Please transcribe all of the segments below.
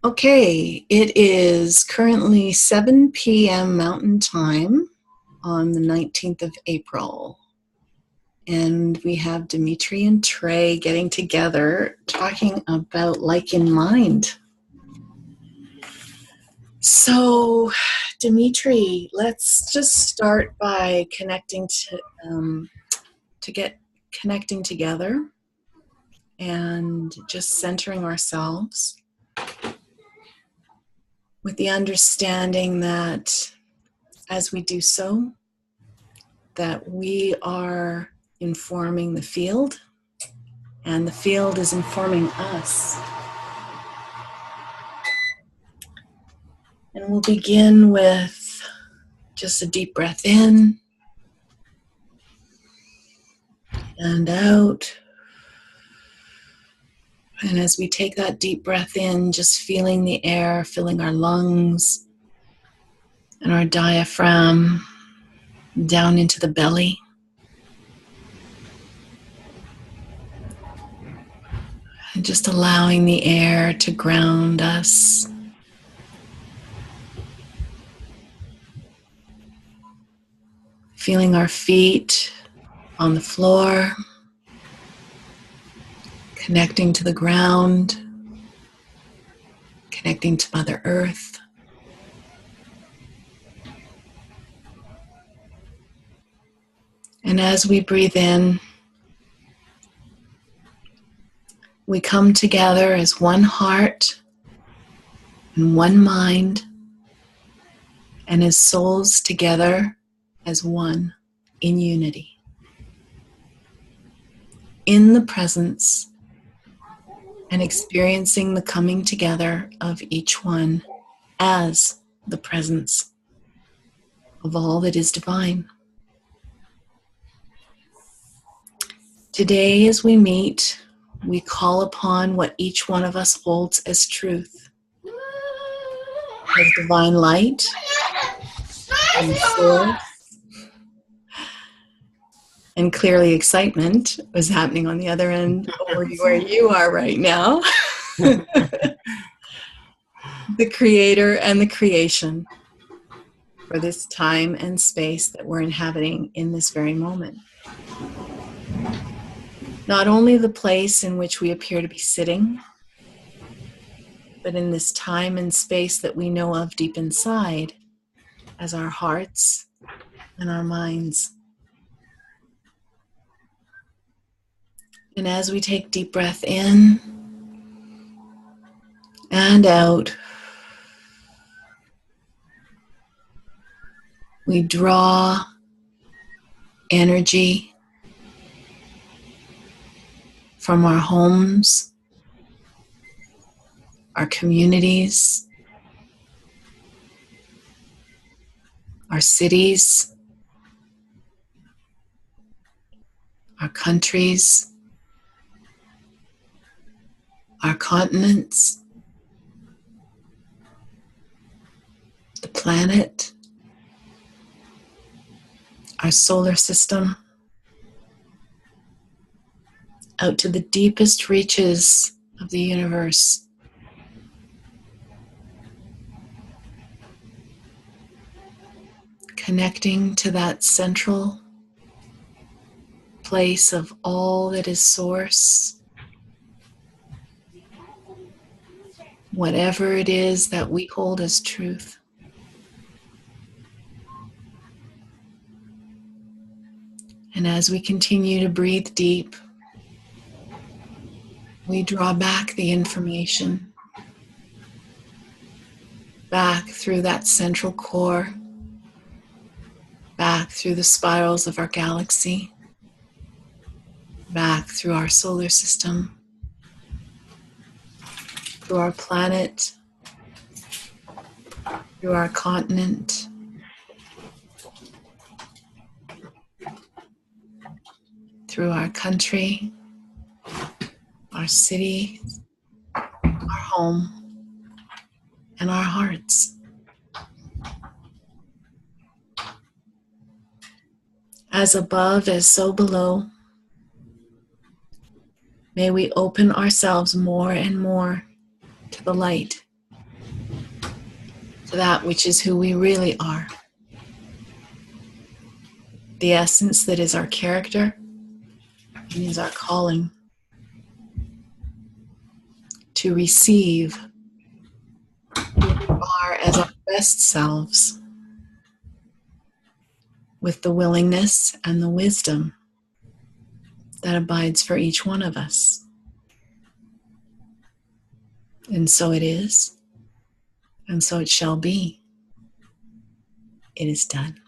Okay, it is currently 7 p.m. Mountain Time on the 19th of April. And we have Dimitri and Trey getting together talking about LikeInMind. So, Dimitri, let's just start by connecting connecting together and just centering ourselves with the understanding that as we do so, that we are informing the field and the field is informing us. And we'll begin with just a deep breath in and out. And as we take that deep breath in, just feeling the air, filling our lungs and our diaphragm down into the belly. And just allowing the air to ground us. Feeling our feet on the floor, connecting to the ground, connecting to Mother Earth. And as we breathe in, we come together as one heart and one mind, and as souls together as one in unity, in the presence and experiencing the coming together of each one as the presence of all that is divine. Today, as we meet, we call upon what each one of us holds as truth, as divine light and source. And clearly excitement was happening on the other end over where you are right now. The creator and the creation for this time and space that we're inhabiting in this very moment. Not only the place in which we appear to be sitting, but in this time and space that we know of deep inside as our hearts and our minds. And as we take deep breath in and out, we draw energy from our homes, our communities, our cities, our countries, our continents, the planet, our solar system, out to the deepest reaches of the universe. Connecting to that central place of all that is source. Whatever it is that we hold as truth. And as we continue to breathe deep, we draw back the information, back through that central core, back through the spirals of our galaxy, back through our solar system, through our planet, through our continent, through our country, our city, our home, and our hearts. As above, as so below, may we open ourselves more and more to the light to that which is who we really are. The essence that is our character and is our calling to receive who we are as our best selves, with the willingness and the wisdom that abides for each one of us. And so it is, and so it shall be. It is done.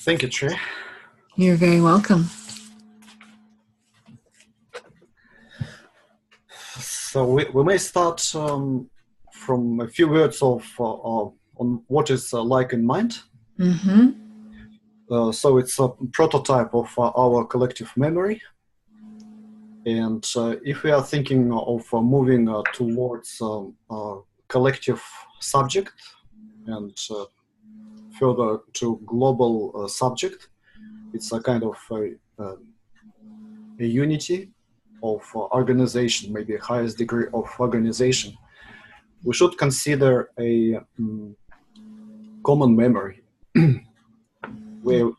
Thank you, Trey. You're very welcome. So we may start from a few words of on what is LikeInMind. Mm-hmm. So it's a prototype of our collective memory. And if we are thinking of moving towards a collective subject and further to global subject, it's a kind of a unity of organization, maybe a highest degree of organization. We should consider a common memory where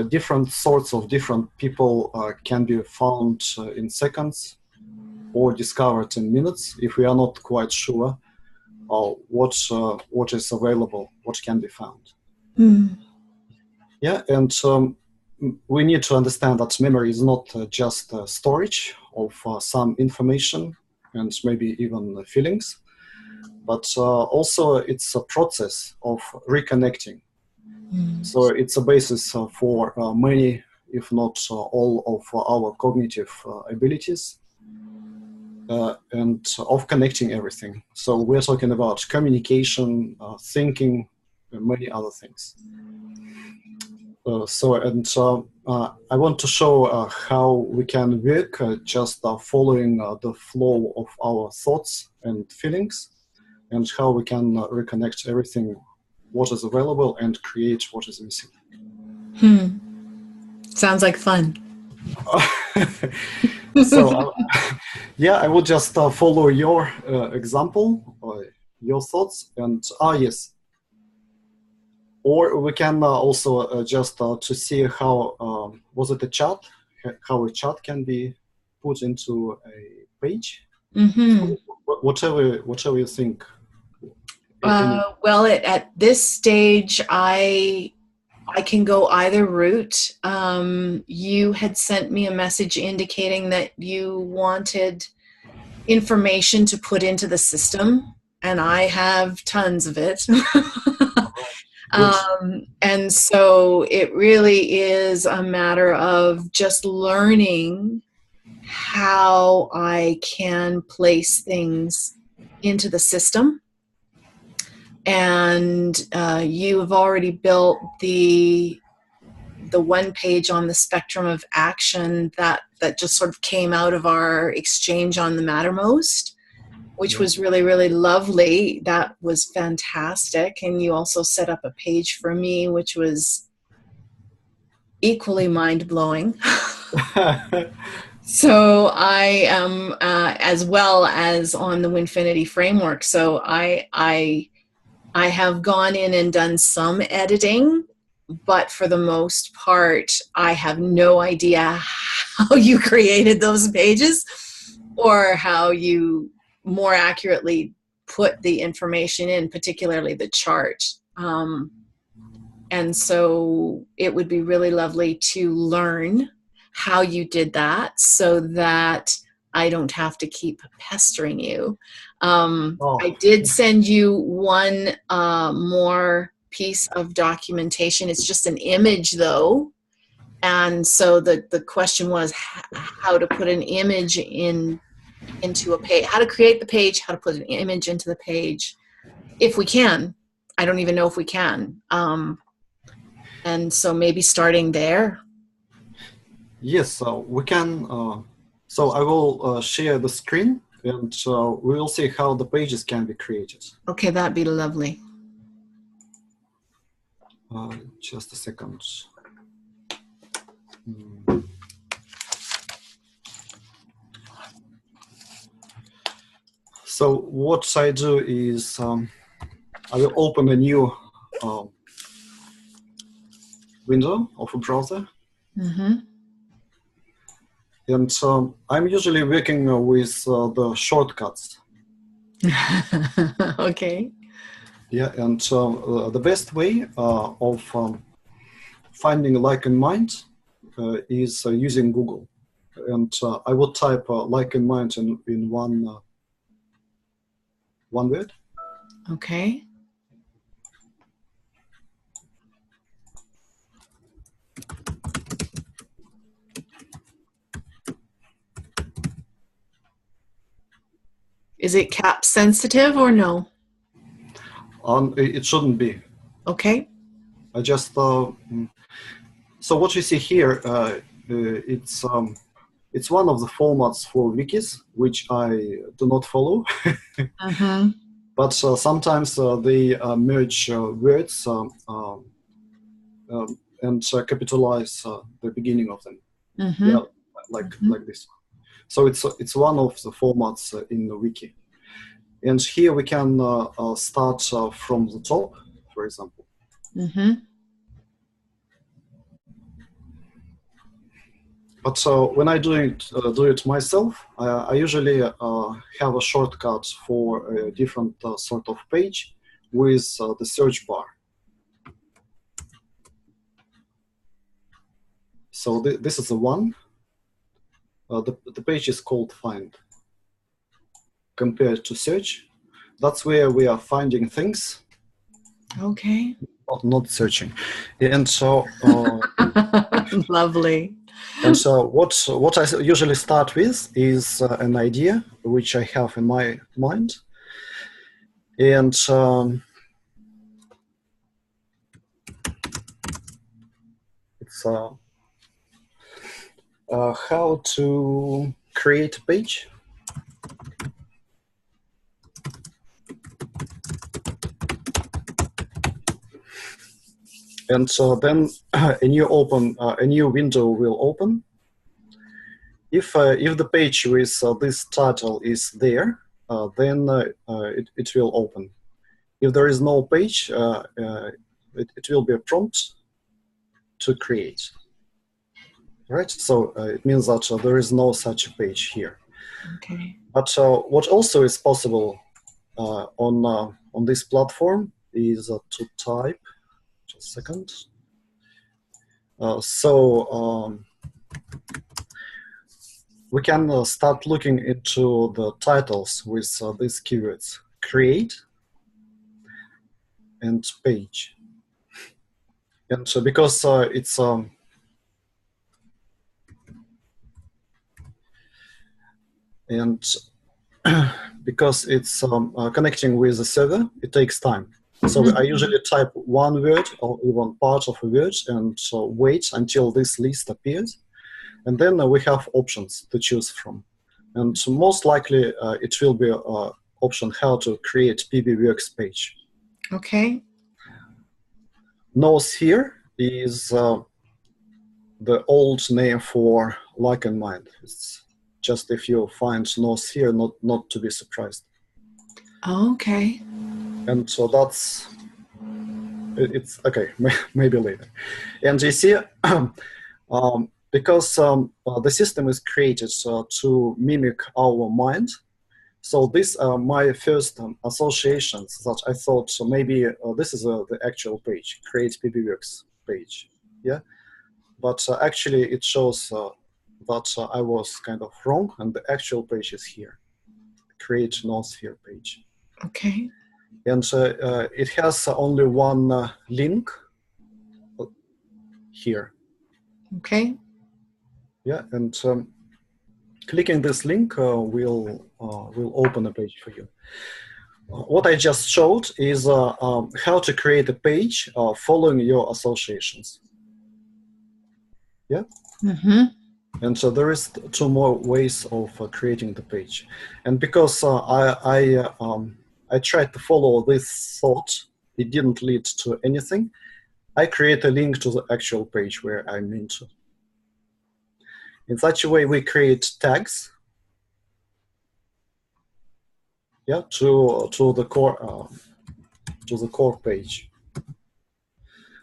different sorts of different people can be found in seconds or discovered in minutes if we are not quite sure what is available, what can be found. Yeah, and we need to understand that memory is not just storage of some information and maybe even feelings, but also it's a process of reconnecting. So it's a basis for many, if not all, of our cognitive abilities and of connecting everything. So we're talking about communication, thinking, and many other things. I want to show how we can work just following the flow of our thoughts and feelings, and how we can reconnect everything what is available and create what is missing. Sounds like fun. So yeah, I will just follow your example, your thoughts, and yes. Or we can also just to see how was it a chat, how a chat can be put into a page. So whatever you think. Well, at this stage, I can go either route. You had sent me a message indicating that you wanted information to put into the system, and I have tons of it. And so it really is a matter of just learning how I can place things into the system. And you have already built the one page on the spectrum of action that just sort of came out of our exchange on the Mattermost, which was really, really lovely. That was fantastic. And you also set up a page for me, which was equally mind-blowing. So I am, as well as on the Winfinity framework. So I have gone in and done some editing, but for the most part, I have no idea how you created those pages or how you more accurately put the information in, particularly the chart. And so it would be really lovely to learn how you did that so that I don't have to keep pestering you. I did send you one more piece of documentation. It's just an image though. And so the question was how to put an image into a page, how to create the page, how to put an image into the page, if we can. I don't even know if we can. And so maybe starting there. Yes, we can. So I will share the screen and we will see how the pages can be created. Okay, that'd be lovely. Just a second. So what I do is I will open a new window of a browser. Mm-hmm. And I'm usually working with the shortcuts. Okay. Yeah, and the best way of finding LikeInMind is using Google. And I would type LikeInMind in one word. Okay. Is it cap sensitive or no? It shouldn't be. Okay. I just so what you see here, it's one of the formats for wikis, which I do not follow. Mm-hmm. But sometimes they merge words and capitalize the beginning of them. Mm-hmm. Yeah, like this. So it's one of the formats in the wiki. And here we can start from the top, for example. Mm-hmm. But when I do it myself, I usually have a shortcut for a different sort of page with the search bar. So this is the one. The page is called Find. Compared to search, that's where we are finding things. Okay. Not searching. And so Lovely. and so what I usually start with is an idea which I have in my mind, and it's how to create a page. And so then a new window will open. If the page with this title is there, then it will open. If there is no page, it will be a prompt to create. Right? So it means that there is no such page here. Okay. But what also is possible on this platform is to type. Just a second. We can start looking into the titles with these keywords: create and page. And so because it's because it's connecting with the server, it takes time. So I usually type one word or even part of a word and wait until this list appears. And then we have options to choose from. And most likely it will be option how to create PBWorks page. Okay. Nose here is the old name for LikeInMind. It's just if you find nose here, not to be surprised. Okay. And so it's okay, maybe later. And you see, because the system is created to mimic our mind, so these are my first associations that I thought, so maybe this is the actual page, create PBWorks page, yeah? But actually it shows that I was kind of wrong, and the actual page is here, create non-sphere page. Okay. And it has only one link here. Okay. Yeah, and clicking this link will open a page for you. What I just showed is how to create a page following your associations. Yeah. Mm-hmm. And so there is two more ways of creating the page. And because I tried to follow this thought, it didn't lead to anything. I create a link to the actual page where I'm into. In such a way, we create tags. yeah, to the core page.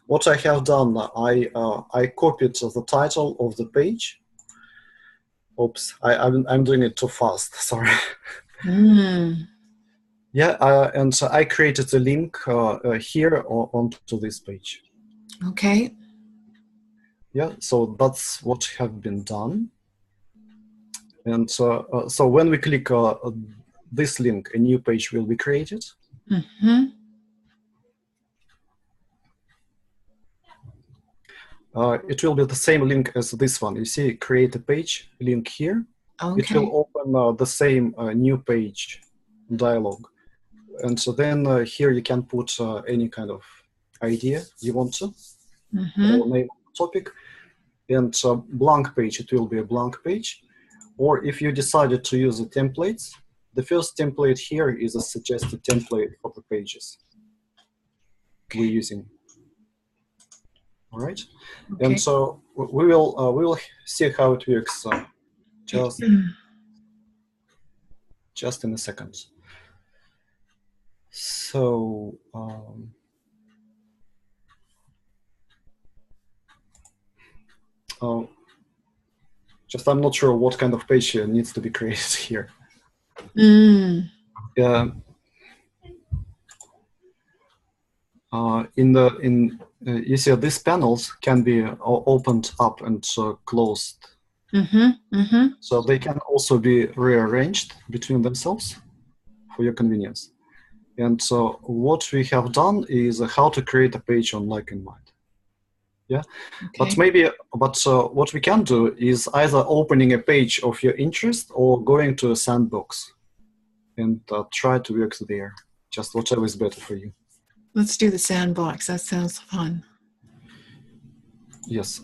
What I have done, I copied the title of the page. Oops, I'm doing it too fast. Sorry. Mm. Yeah, and so I created a link here onto this page. Okay. Yeah, so that's what have been done. And so when we click this link, a new page will be created. Mm-hmm. It will be the same link as this one. You see, create a page link here. It will Okay. open the same new page dialog. And so then here you can put any kind of idea you want to, or Mm-hmm. name of the topic. And blank page, it will be a blank page. Or if you decided to use the templates, the first template here is a suggested template for the pages we're using. All right, and Okay. so we will see how it works just in a second. So uh, just I'm not sure what kind of page needs to be created here. Mm. You see these panels can be opened up and closed. Mm-hmm. Mm-hmm. So they can also be rearranged between themselves for your convenience. And so what we have done is how to create a page on LikeInMind. Yeah, but Okay. what we can do is either opening a page of your interest or going to a sandbox and try to work there. Just whatever is better for you. Let's do the sandbox. That sounds fun. Yes.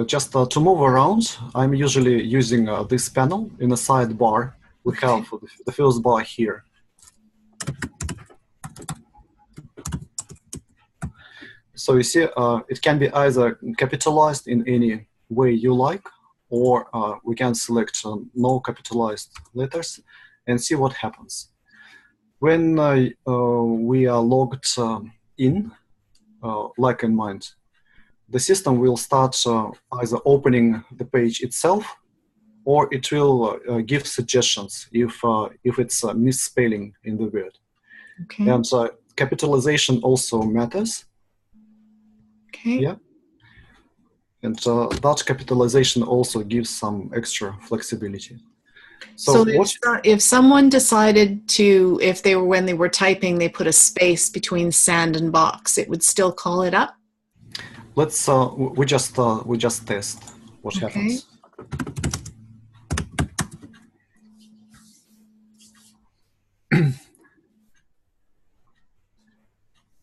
Just to move around, I'm usually using this panel in a sidebar. We Okay. have the first bar here. So you see, it can be either capitalized in any way you like, or we can select no capitalized letters and see what happens. When we are logged in, LikeInMind, the system will start either opening the page itself, or it will give suggestions if it's a misspelling in the word. Okay. And capitalization also matters. Okay. Yeah. And that capitalization also gives some extra flexibility. So So what? if someone decided to, if they were, when they were typing, they put a space between sand and box, it would still call it up? Let's we just test what Okay. happens.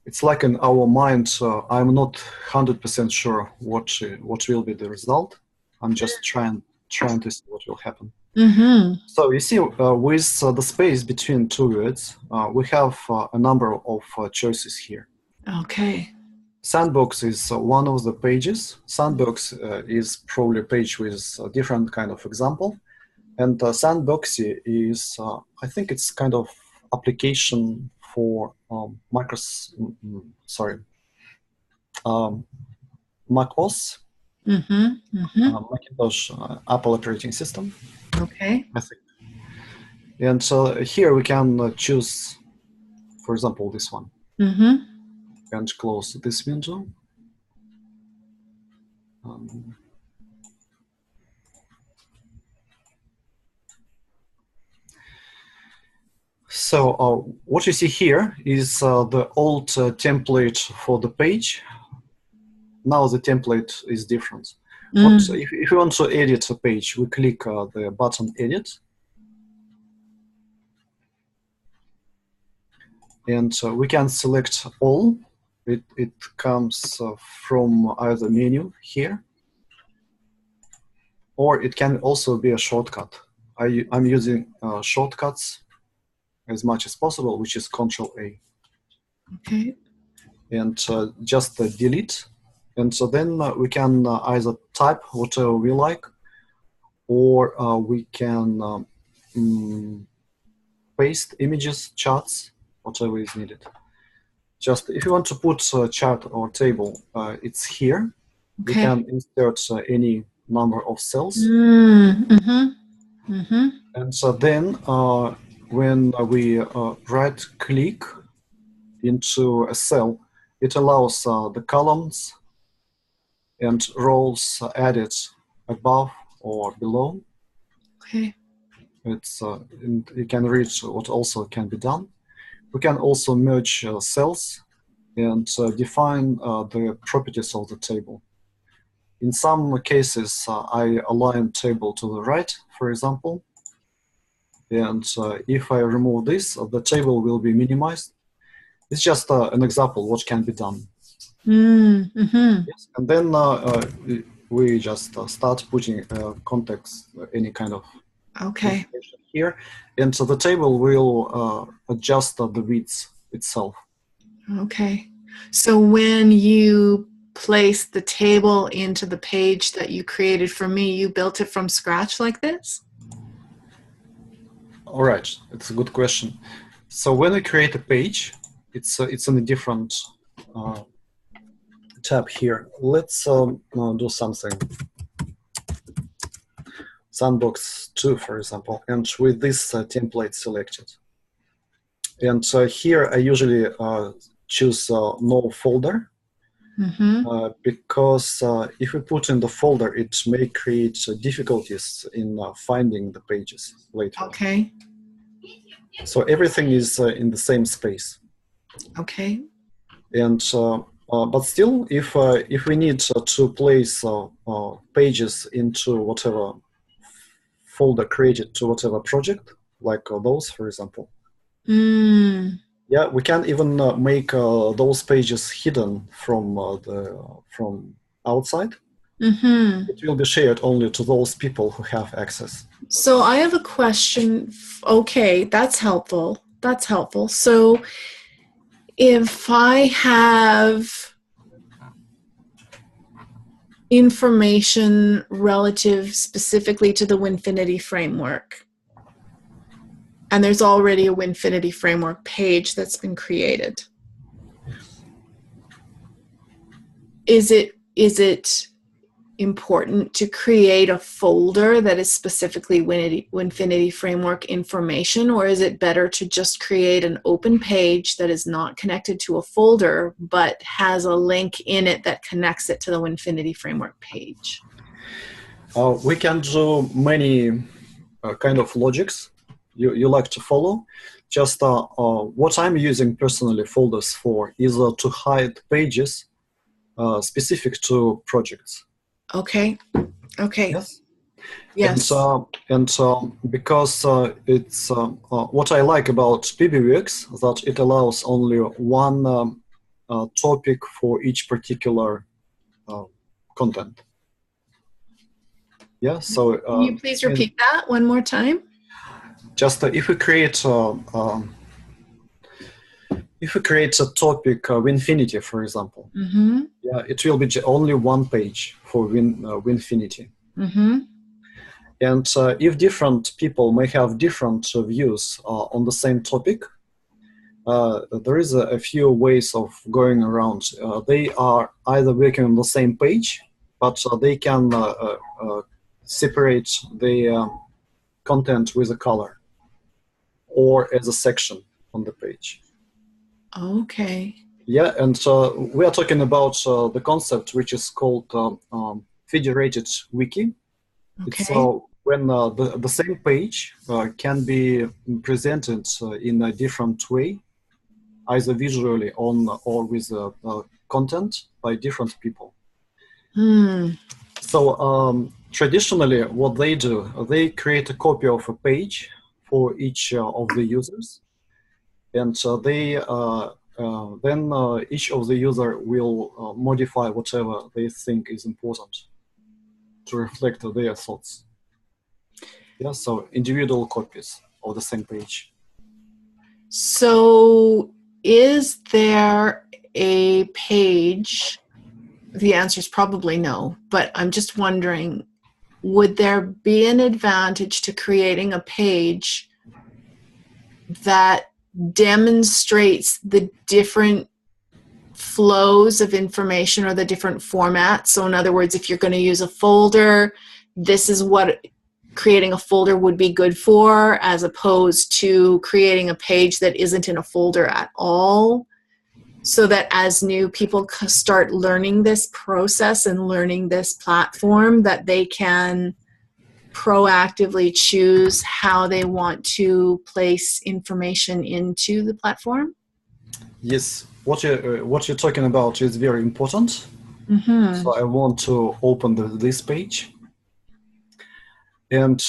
It's like in our mind. I'm not 100% sure what will be the result. I'm just trying to see what will happen. Mm-hmm. So you see, with the space between two words, we have a number of choices here. Okay. Sandbox is one of the pages. Sandbox is probably a page with a different kind of example. And Sandbox is, I think it's kind of application for Mac OS, Mm-hmm. Mm-hmm. Macintosh, Apple operating system, Okay. I think. And so here we can choose, for example, this one, Mm-hmm. and close this window. Um, So what you see here is the old template for the page. Now the template is different. Mm. If you want to edit a page, we click the button Edit. And we can select all. It comes from either menu here, or it can also be a shortcut. I'm using shortcuts as much as possible, which is Control-A. Okay. And just delete. And so then we can either type whatever we like, or we can paste images, charts, whatever is needed. Just if you want to put a chart or table, it's here. Okay. You can insert any number of cells. And so then when we right click into a cell, it allows the columns and rows added above or below. Okay. You can read what also can be done. We can also merge cells and define the properties of the table. In some cases, I align table to the right, for example. And if I remove this, the table will be minimized. It's just an example what can be done. Yes. And then we just start putting context, any kind of information here. And so the table will adjust the width itself. Okay. So when you place the table into the page that you created for me, you built it from scratch like this? All right, it's a good question. So when we create a page, it's in a different tab here. Let's do something. Sandbox 2, for example, and with this template selected. And here I usually choose no folder, because if we put in the folder, it may create difficulties in finding the pages later. Okay. So everything is in the same space. Okay. And but still, if we need to place pages into whatever folder created to whatever project, like those, for example. Yeah, we can even make those pages hidden from outside. It will be shared only to those people who have access. So I have a question. Okay, that's helpful. That's helpful. So if I have information relative specifically to the Winfinity framework, and there's already a Winfinity framework page that's been created, is it important to create a folder that is specifically Winfinity framework information, or is it better to just create an open page that is not connected to a folder but has a link in it that connects it to the Winfinity framework page? We can do many kind of logics you like to follow. Just what I'm using personally folders for is to hide pages specific to projects. Okay. Okay. Yes. Yes. And because it's what I like about PBWX, that it allows only one topic for each particular content. Yeah. So can you please repeat that one more time? Just if we create a topic Winfinity, for example, yeah, it will be only one page for Winfinity. And if different people may have different views on the same topic, there is a few ways of going around. They are either working on the same page, but they can separate the content with a color or as a section on the page. Okay. Yeah, and we are talking about the concept which is called federated wiki. Okay. It's when the same page can be presented in a different way, either visually or with content by different people. So traditionally, what they do, they create a copy of a page for each of the users, and then each of the user will modify whatever they think is important to reflect their thoughts. Yeah, so individual copies of the same page. So is there a page? The answer is probably no, but I'm just wondering, would there be an advantage to creating a page that demonstrates the different flows of information or the different formats. So in other words, if you're going to use a folder, this is what creating a folder would be good for, as opposed to creating a page that isn't in a folder at all. So that as new people start learning this process and learning this platform, that they can proactively choose how they want to place information into the platform. Yes, what you're talking about is very important. Mm-hmm. So I want to open this page, and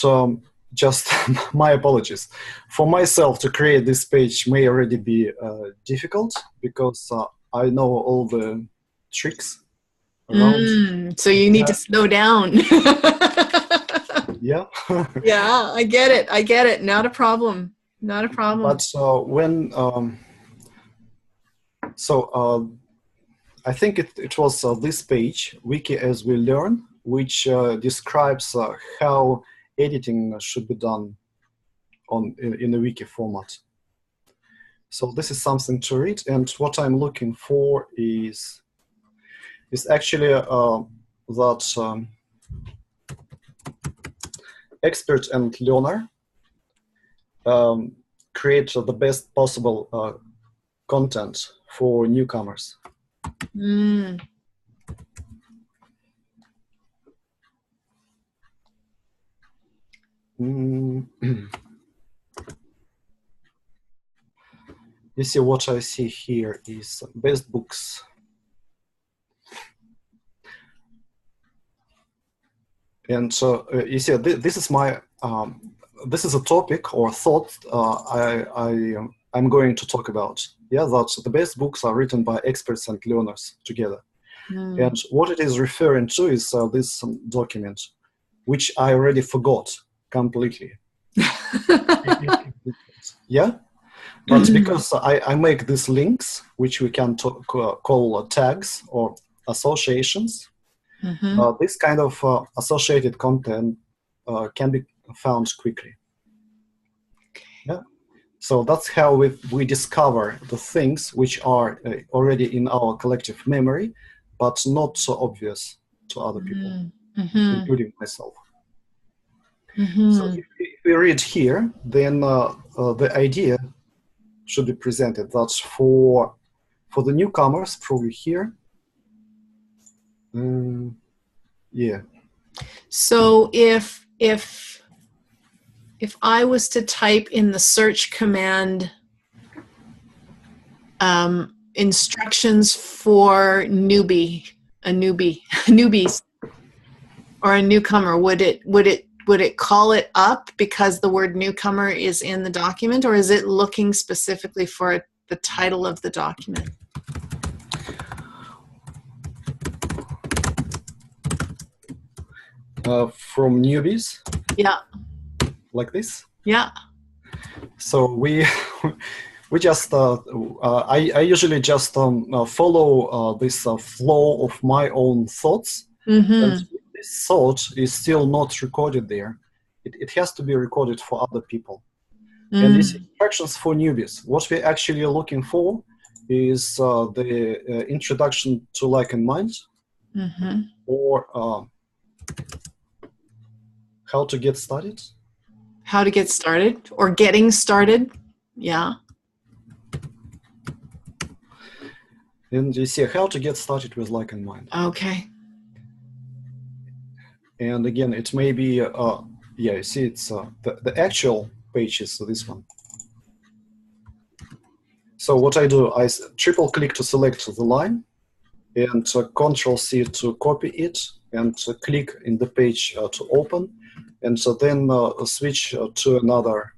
just my apologies. For myself to create this page may already be difficult because I know all the tricks around. So you need to slow down. Yeah. Yeah, I get it. I get it. Not a problem. Not a problem. But when I think it was this page, Wiki as we learn, which describes how editing should be done in a wiki format. So this is something to read, and what I'm looking for is actually that expert and learner create the best possible content for newcomers. Mm. You see, what I see here is best books. And so you see, this is my this is a topic or thought I'm going to talk about. Yeah, that the best books are written by experts and learners together. Mm. And what it is referring to is this document, which I already forgot completely. Yeah, but because I make these links, which we can call tags or associations, this kind of associated content can be found quickly. Yeah. So that's how we discover the things which are already in our collective memory, but not so obvious to other people, including myself. So if we read here, then the idea should be presented. That's for the newcomers, probably here. Yeah. So if I was to type in the search command instructions for newbies, or a newcomer, would it call it up because the word newcomer is in the document, or is it looking specifically for the title of the document? From newbies? Yeah. Like this? Yeah. So we just I usually just follow this flow of my own thoughts, and this thought is still not recorded there. It has to be recorded for other people. And these instructions for newbies, what we're actually looking for is the introduction to LikeInMind, or how to get started. How to get started, or getting started. Yeah. And you see how to get started with LikeInMind. Okay. And again, it may be, yeah, you see, it's the actual page is this one. So what I do, I triple click to select the line, and Control C to copy it, and click in the page to open, and so then switch to another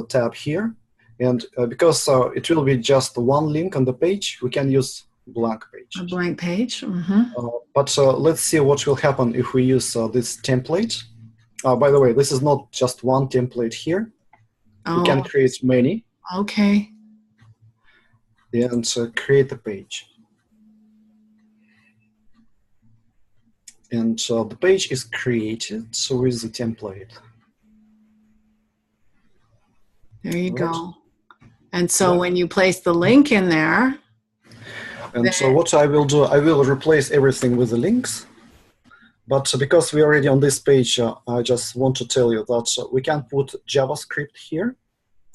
tab here. And because it will be just one link on the page, we can use blank page. A blank page. But let's see what will happen if we use this template. By the way, this is not just one template here. We can create many. Okay. And create the page. And the page is created with the template. There you right? go. And so Yeah. when you place the link in there, And so what I will do, I will replace everything with the links. But because we're already on this page, I just want to tell you that we can put JavaScript here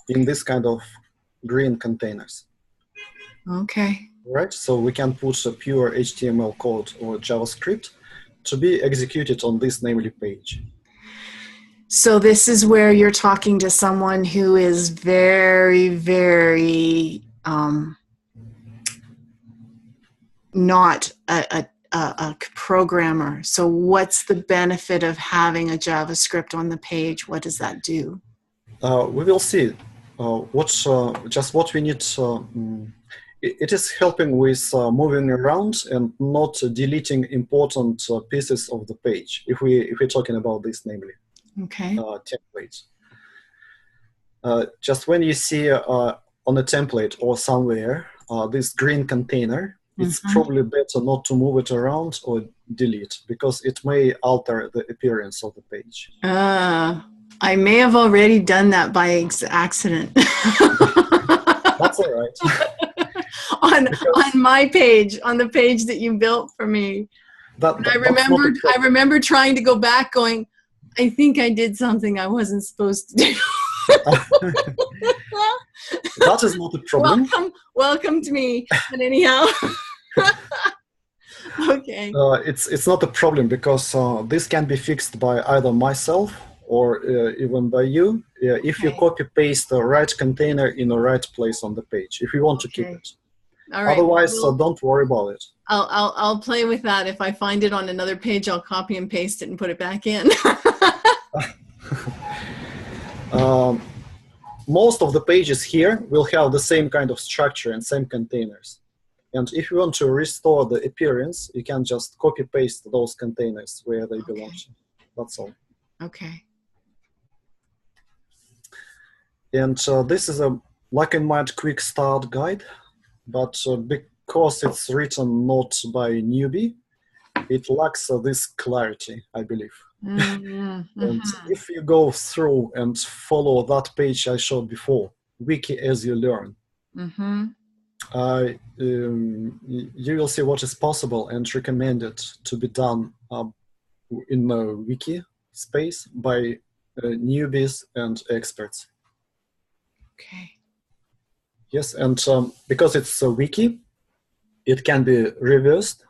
in this kind of green containers. okay. Right? So we can put a pure HTML code or JavaScript to be executed on this namely page. So this is where you're talking to someone who is very, very not a programmer. So what's the benefit of having a JavaScript on the page? What does that do? We will see just what we need. It is helping with moving around and not deleting important pieces of the page. If we're talking about this, namely Okay. templates. Just when you see on a template or somewhere this green container, it's probably better not to move it around or delete because it may alter the appearance of the page. I may have already done that by accident. That's all right. on my page, on the page that you built for me. I remember trying to go back going, I think I did something I wasn't supposed to do. That is not a problem. Welcome to me. But anyhow, okay. It's not a problem because this can be fixed by either myself or even by you if you copy paste the right container in the right place on the page. If you want to keep it. All right. Otherwise, don't worry about it. I'll play with that. If I find it on another page, I'll copy and paste it and put it back in. Most of the pages here will have the same kind of structure and same containers. And if you want to restore the appearance, you can just copy paste those containers where they belong to. That's all. Okay. And this is a LikeInMind quick start guide, but because it's written not by a newbie, it lacks this clarity, I believe. And if you go through and follow that page I showed before, Wiki as you learn, you will see what is possible and recommend it to be done in the Wiki space by newbies and experts. Okay. Yes, and because it's a Wiki, it can be reversed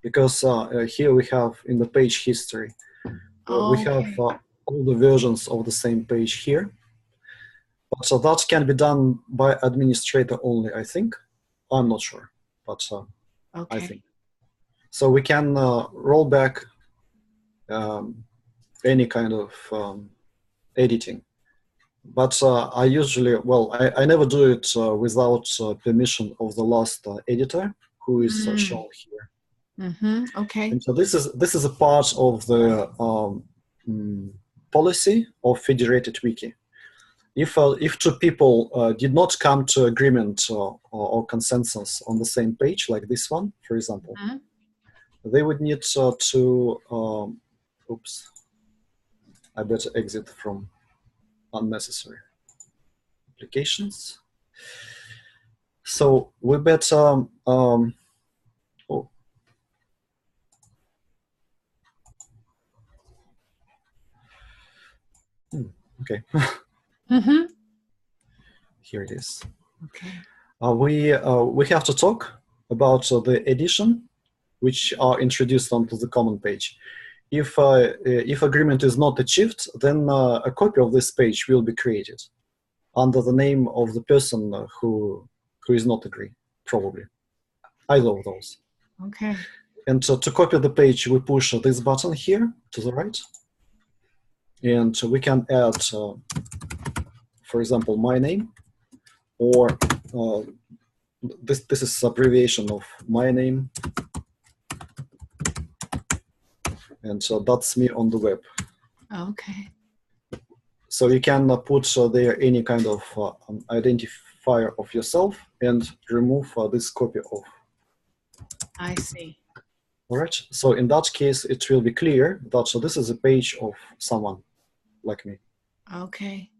because here we have in the page history, we have all the versions of the same page here. But so that can be done by administrator only, I think. I'm not sure, but I think. So we can roll back any kind of editing. But I usually, I never do it without permission of the last editor, who is shown here. Okay. And so this is a part of the policy of federated wiki. If two people did not come to agreement or consensus on the same page, like this one, for example, they would need to. Oops, I better exit from unnecessary applications. So we better. Okay. Here it is. Okay. We have to talk about the edition, which are introduced onto the common page. If agreement is not achieved, then a copy of this page will be created under the name of the person who is not agree, probably. Either of those. Okay. And to copy the page, we push this button here to the right. And we can add, for example, my name, or this is abbreviation of my name. And so that's me on the web. Okay. So you can put there any kind of identifier of yourself and remove this copy of. I see. All right. So in that case, it will be clear that this is a page of someone like me. Okay.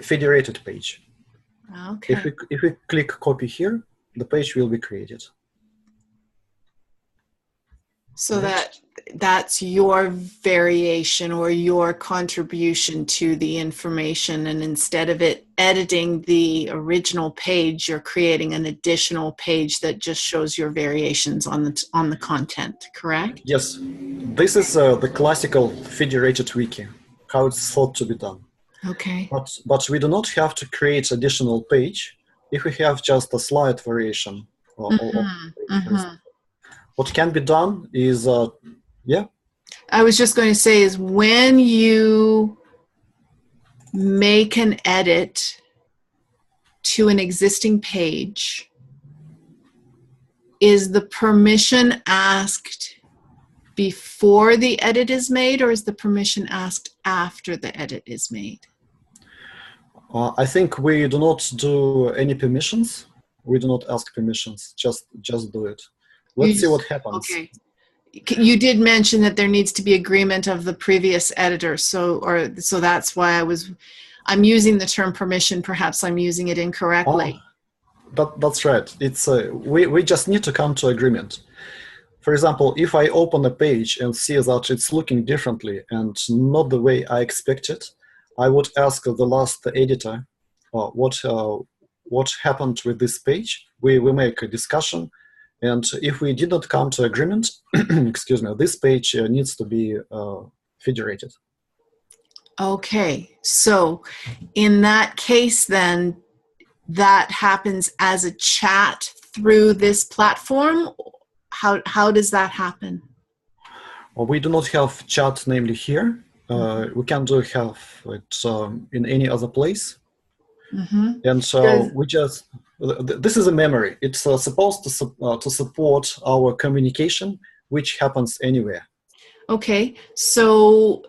federated page. Okay. If we click copy here, the page will be created. So that's your variation or your contribution to the information, and instead of it editing the original page, you're creating an additional page that just shows your variations on the content, correct? Yes, this is the classical federated wiki, how it's thought to be done. Okay. But we do not have to create additional page if we have just a slight variation. What can be done is, yeah. I was just going to say is when you make an edit to an existing page, is the permission asked before the edit is made, or is the permission asked after the edit is made? I think we do not do any permissions. We do not ask permissions. Just do it. Let's see what happens. Okay. You did mention that there needs to be agreement of the previous editor, so that's why I'm using the term permission. Perhaps I'm using it incorrectly. That's right. It's we just need to come to agreement. For example, if I open a page and see that it's looking differently and not the way I expected, I would ask the last editor what happened with this page. We make a discussion, and if we did not come to agreement, excuse me, this page needs to be federated. Okay, so in that case then, that happens as a chat through this platform? How does that happen? Well, we do not have chat namely here. We can have it in any other place. And so we just, this is a memory. It's supposed to support our communication, which happens anywhere. Okay, so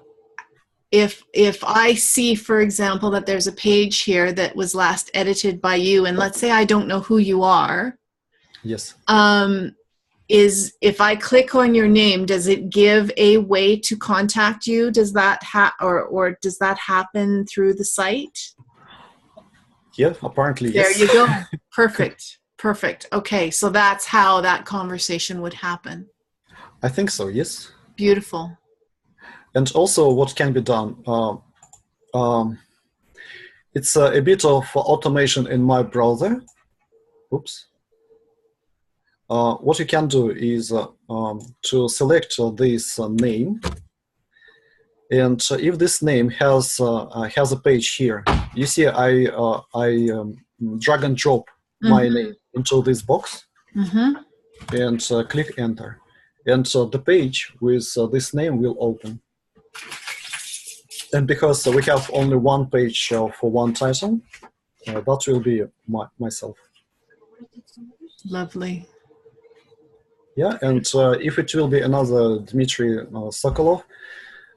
if I see, for example, that there's a page here that was last edited by you, and let's say I don't know who you are. Yes. If I click on your name, does it give a way to contact you? Does that or does that happen through the site? Yeah, apparently, yes. There you go. Perfect. Perfect. Okay, so that's how that conversation would happen. I think so, yes. Beautiful. And also what can be done, it's a bit of automation in my browser. Oops. What you can do is to select this name, and if this name has a page here, you see I drag and drop my name into this box and click enter, and the page with this name will open. And because we have only one page for one title, that will be myself. Lovely. Yeah, and if it will be another Dmitry Sokolov,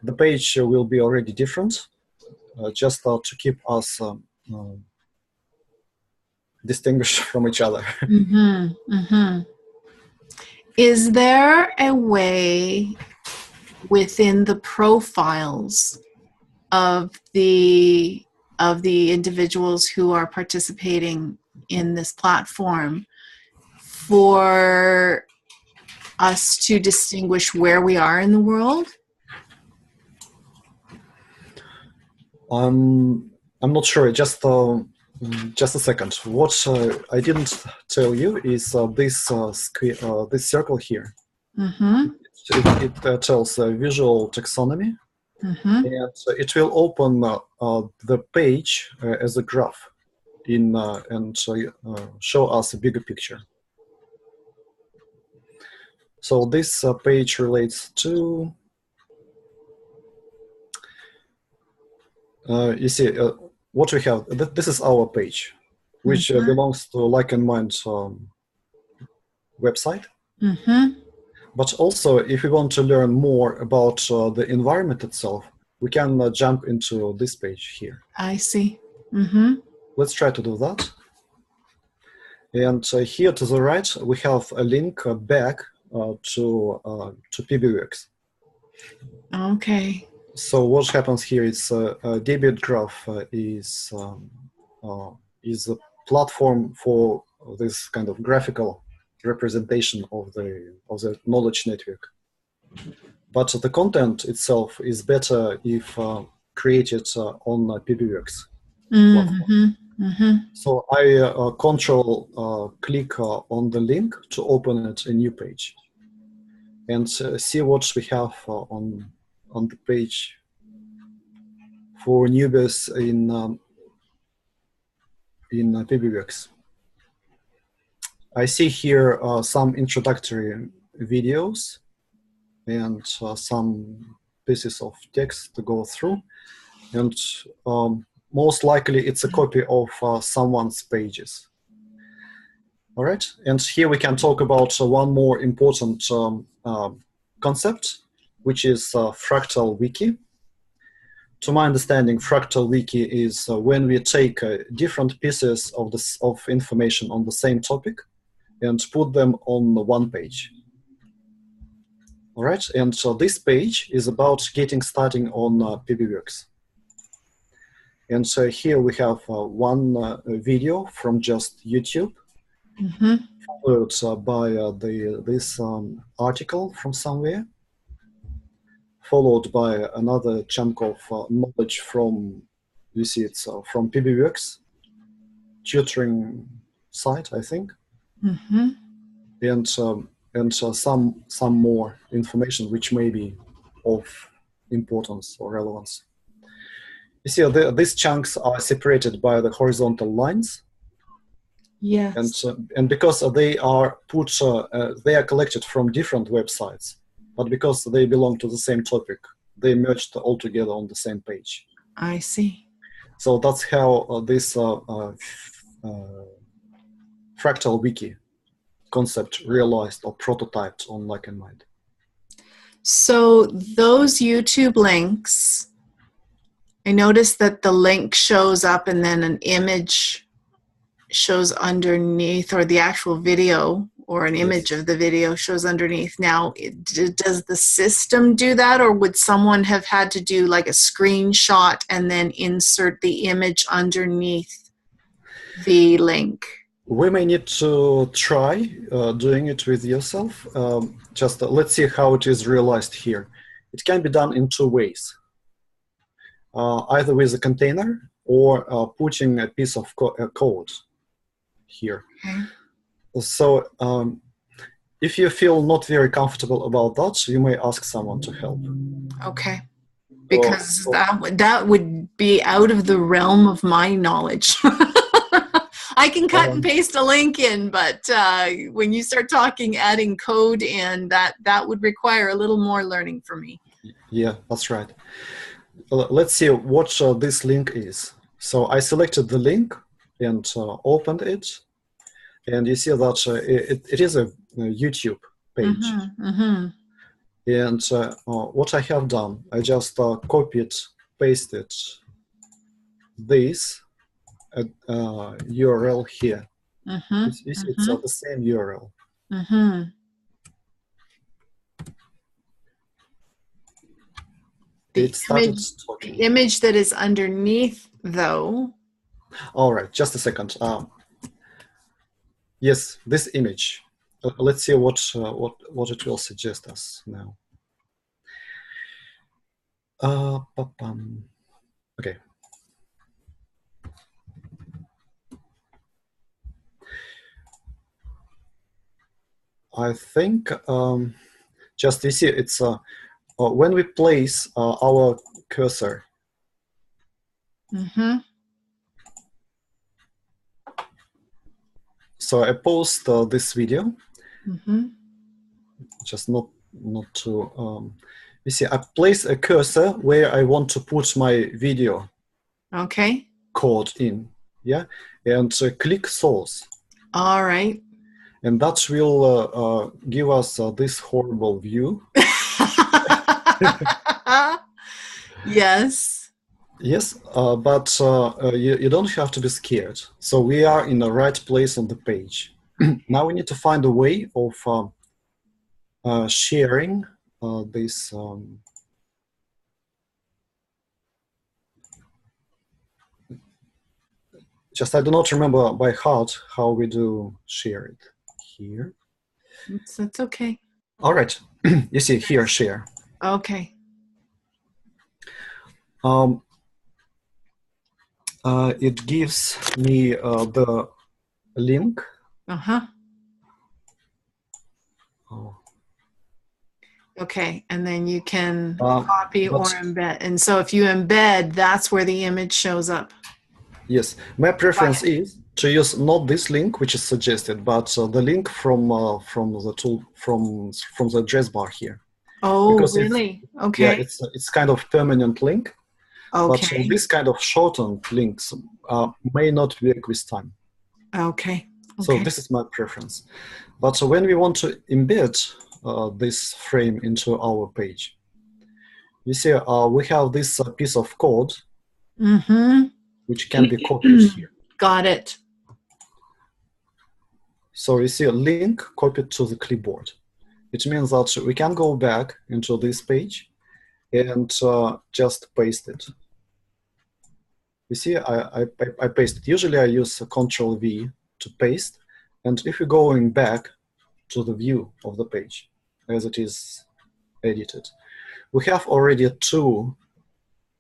the page will be already different, just to keep us distinguished from each other. Is there a way within the profiles of the individuals who are participating in this platform for us to distinguish where we are in the world? I'm not sure. Just a second. What I didn't tell you is this circle here. It tells visual taxonomy, and it will open the page as a graph and show us a bigger picture. So this page relates to, you see, what we have. This is our page, which belongs to LikeInMind website. But also, if we want to learn more about the environment itself, we can jump into this page here. I see. Let's try to do that. And here to the right, we have a link back to PBUX. Okay. So what happens here is a debit graph is a platform for this kind of graphical representation of the knowledge network. But the content itself is better if created on PBWorks platform. So I control click on the link to open it a new page and see what we have on the page for newbies in PBWorks. I see here some introductory videos and some pieces of text to go through, and most likely it's a copy of someone's pages. All right, and here we can talk about one more important concept, which is fractal wiki. To my understanding, fractal wiki is when we take different pieces of information on the same topic and put them on one page. All right, and so this page is about getting started on PBWorks. And so here we have one video from just YouTube, followed by this article from somewhere, followed by another chunk of knowledge from, you see it's from PBWorks tutoring site, I think, and some more information which may be of importance or relevance. You see, these chunks are separated by the horizontal lines. Yes. And because they are they are collected from different websites, but because they belong to the same topic, they merged all together on the same page. I see. So that's how this fractal wiki concept realized or prototyped on LikeInMind. So those YouTube links, I noticed that the link shows up and then an image shows underneath, or the actual video or an image of the video shows underneath. Now, does the system do that, or would someone have had to do like a screenshot and then insert the image underneath the link? We may need to try doing it with yourself. Just let's see how it is realized here. It can be done in two ways. Either with a container or putting a piece of code here. Okay. So if you feel not very comfortable about that, you may ask someone to help. Okay. Because that would be out of the realm of my knowledge. I can cut and paste a link in, but when you start talking adding code in, that would require a little more learning for me. Yeah, that's right. Let's see what this link is. So I selected the link and opened it, and you see that it is a YouTube page. And what I have done, I just copied, pasted this URL here. It's the same URL. The image that is underneath, though. All right, just a second. Yes, this image. Let's see what it will suggest us now. Okay. I think just you see it's when we place our cursor. So I post this video. Just not to. You see, I place a cursor where I want to put my video. Okay. Code in, yeah, and click source. All right. And that will give us this horrible view. Yes. Yes, but you don't have to be scared. So we are in the right place on the page. Now we need to find a way of sharing this just I do not remember by heart how we do share it here. That's okay. All right, you see here, share. Okay. It gives me the link. Uh-huh. Oh. Okay, and then you can copy or But embed. And so if you embed, that's where the image shows up. yes, my preference is to use not this link, which is suggested, but the link from the tool from the address bar here. Oh, Because really? yeah, Okay. it's kind of permanent link, but Okay. this kind of shortened links may not work with time. Okay. So Okay. this is my preference. But when we want to embed this frame into our page, you see we have this piece of code which can be copied here. Got it. So you see a link copied to the clipboard. It means that we can go back into this page and just paste it. You see, I paste it. Usually I use Ctrl-V to paste. And if you're going back to the view of the page as it is edited, we have already two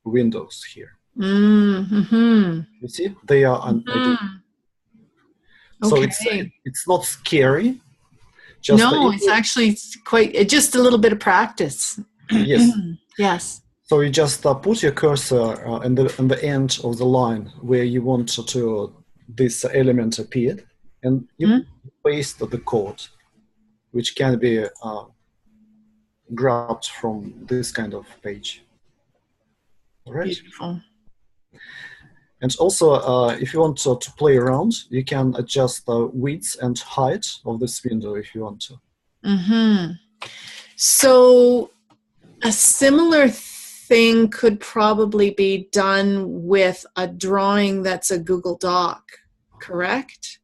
windows here. Mm-hmm. You see, they are unedited. So it's not scary. Just no, it's actually just a little bit of practice. Yes. Yes. So you just put your cursor in the end of the line where you want this element appear, and you paste the code, which can be grabbed from this kind of page. All right. Beautiful. And also, if you want to play around, you can adjust the width and height of this window if you want to. So a similar thing could probably be done with a drawing that's a Google Doc, correct?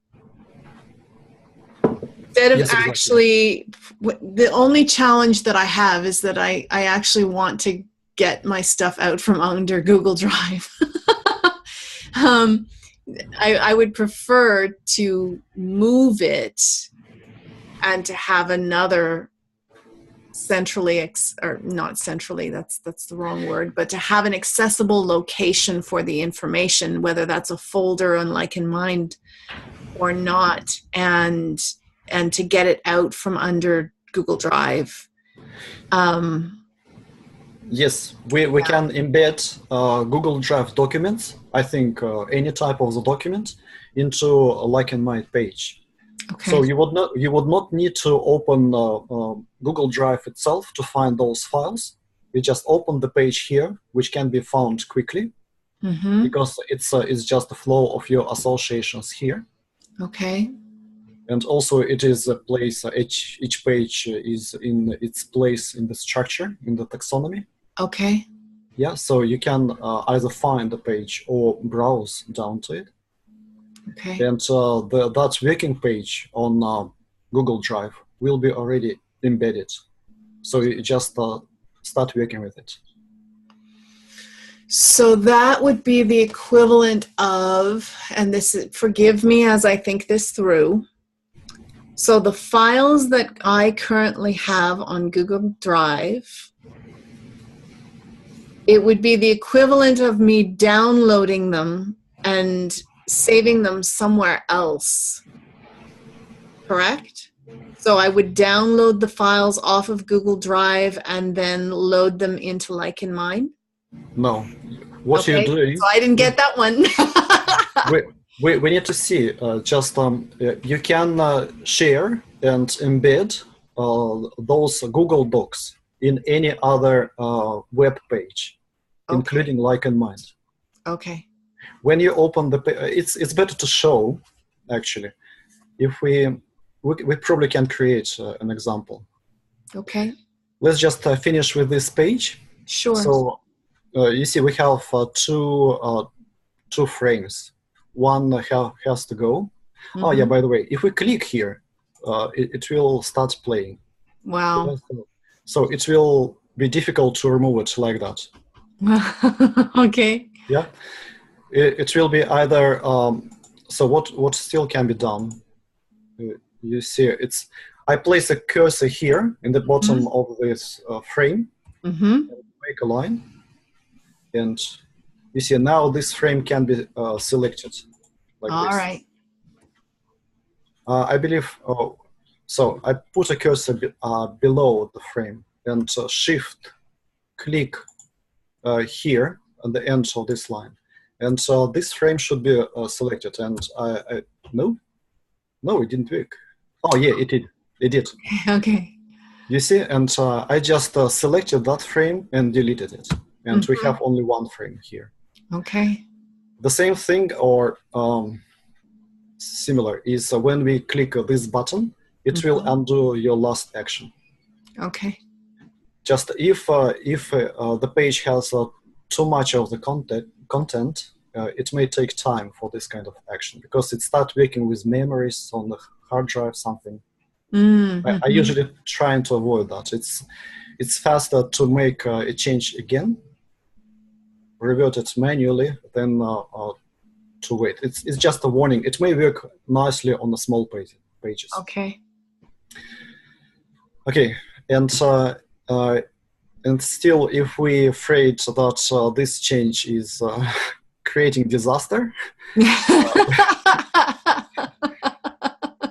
Instead of actually, the only challenge that I have is that I actually want to get my stuff out from under Google Drive. I would prefer to move it and to have another centrally, or not centrally, that's the wrong word, but to have an accessible location for the information, whether that's a folder on LikeInMind or not, and to get it out from under Google Drive. Yes, we can embed Google Drive documents, I think any type of the document, into a LikeInMind page. Okay. So you would not need to open Google Drive itself to find those files. You just open the page here, which can be found quickly, because it's just the flow of your associations here. Okay. And also it is a place, each page is in its place in the structure, in the taxonomy. Okay. Yeah, so you can either find the page or browse down to it. Okay. And that working page on Google Drive will be already embedded. So you just start working with it. So that would be the equivalent of, and this is, forgive me as I think this through. So the files that I currently have on Google Drive, it would be the equivalent of me downloading them and saving them somewhere else, correct? So I would download the files off of Google Drive and then load them into LikeInMind? No. What you do is... So I didn't get that one. we need to see, you can share and embed those Google Docs in any other web page, including LikeInMind. Okay. When you open the page, it's better to show, actually. If we probably can create an example. Okay. Let's just finish with this page. Sure. So you see we have two frames. One has to go. Oh yeah, by the way, if we click here, it will start playing. Wow. So it will be difficult to remove it like that. Okay. Yeah. It will be either So what still can be done? You see, I place a cursor here in the bottom of this frame, make a line, and you see now this frame can be selected like All this. right. I believe, so I put a cursor below the frame and shift click here at the end of this line. And so this frame should be selected. And no, it didn't work. Oh yeah, it did. It did. Okay. You see, and I just selected that frame and deleted it. And we have only one frame here. Okay. The same thing or similar is when we click this button, it will undo your last action. Okay. Just if the page has too much of the content, it may take time for this kind of action because it starts working with memories on the hard drive, something. I usually try to avoid that. It's faster to make a change again, revert it manually, than to wait. It's just a warning. It may work nicely on the small pages. Okay. Okay, and still, if we're afraid that this change is creating disaster,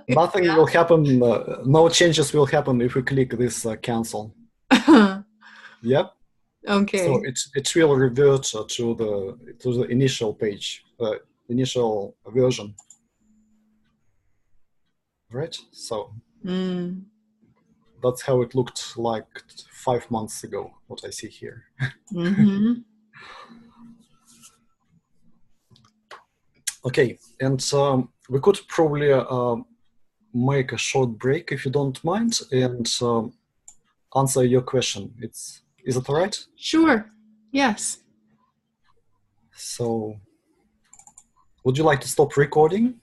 nothing will happen. No changes will happen if we click this cancel. Yep. Okay. So it will revert to the initial page, initial version. Right. So that's how it looked like 5 months ago. What I see here. Okay, and we could probably make a short break if you don't mind, and answer your question. Is it all right? Sure. Yes. So, would you like to stop recording?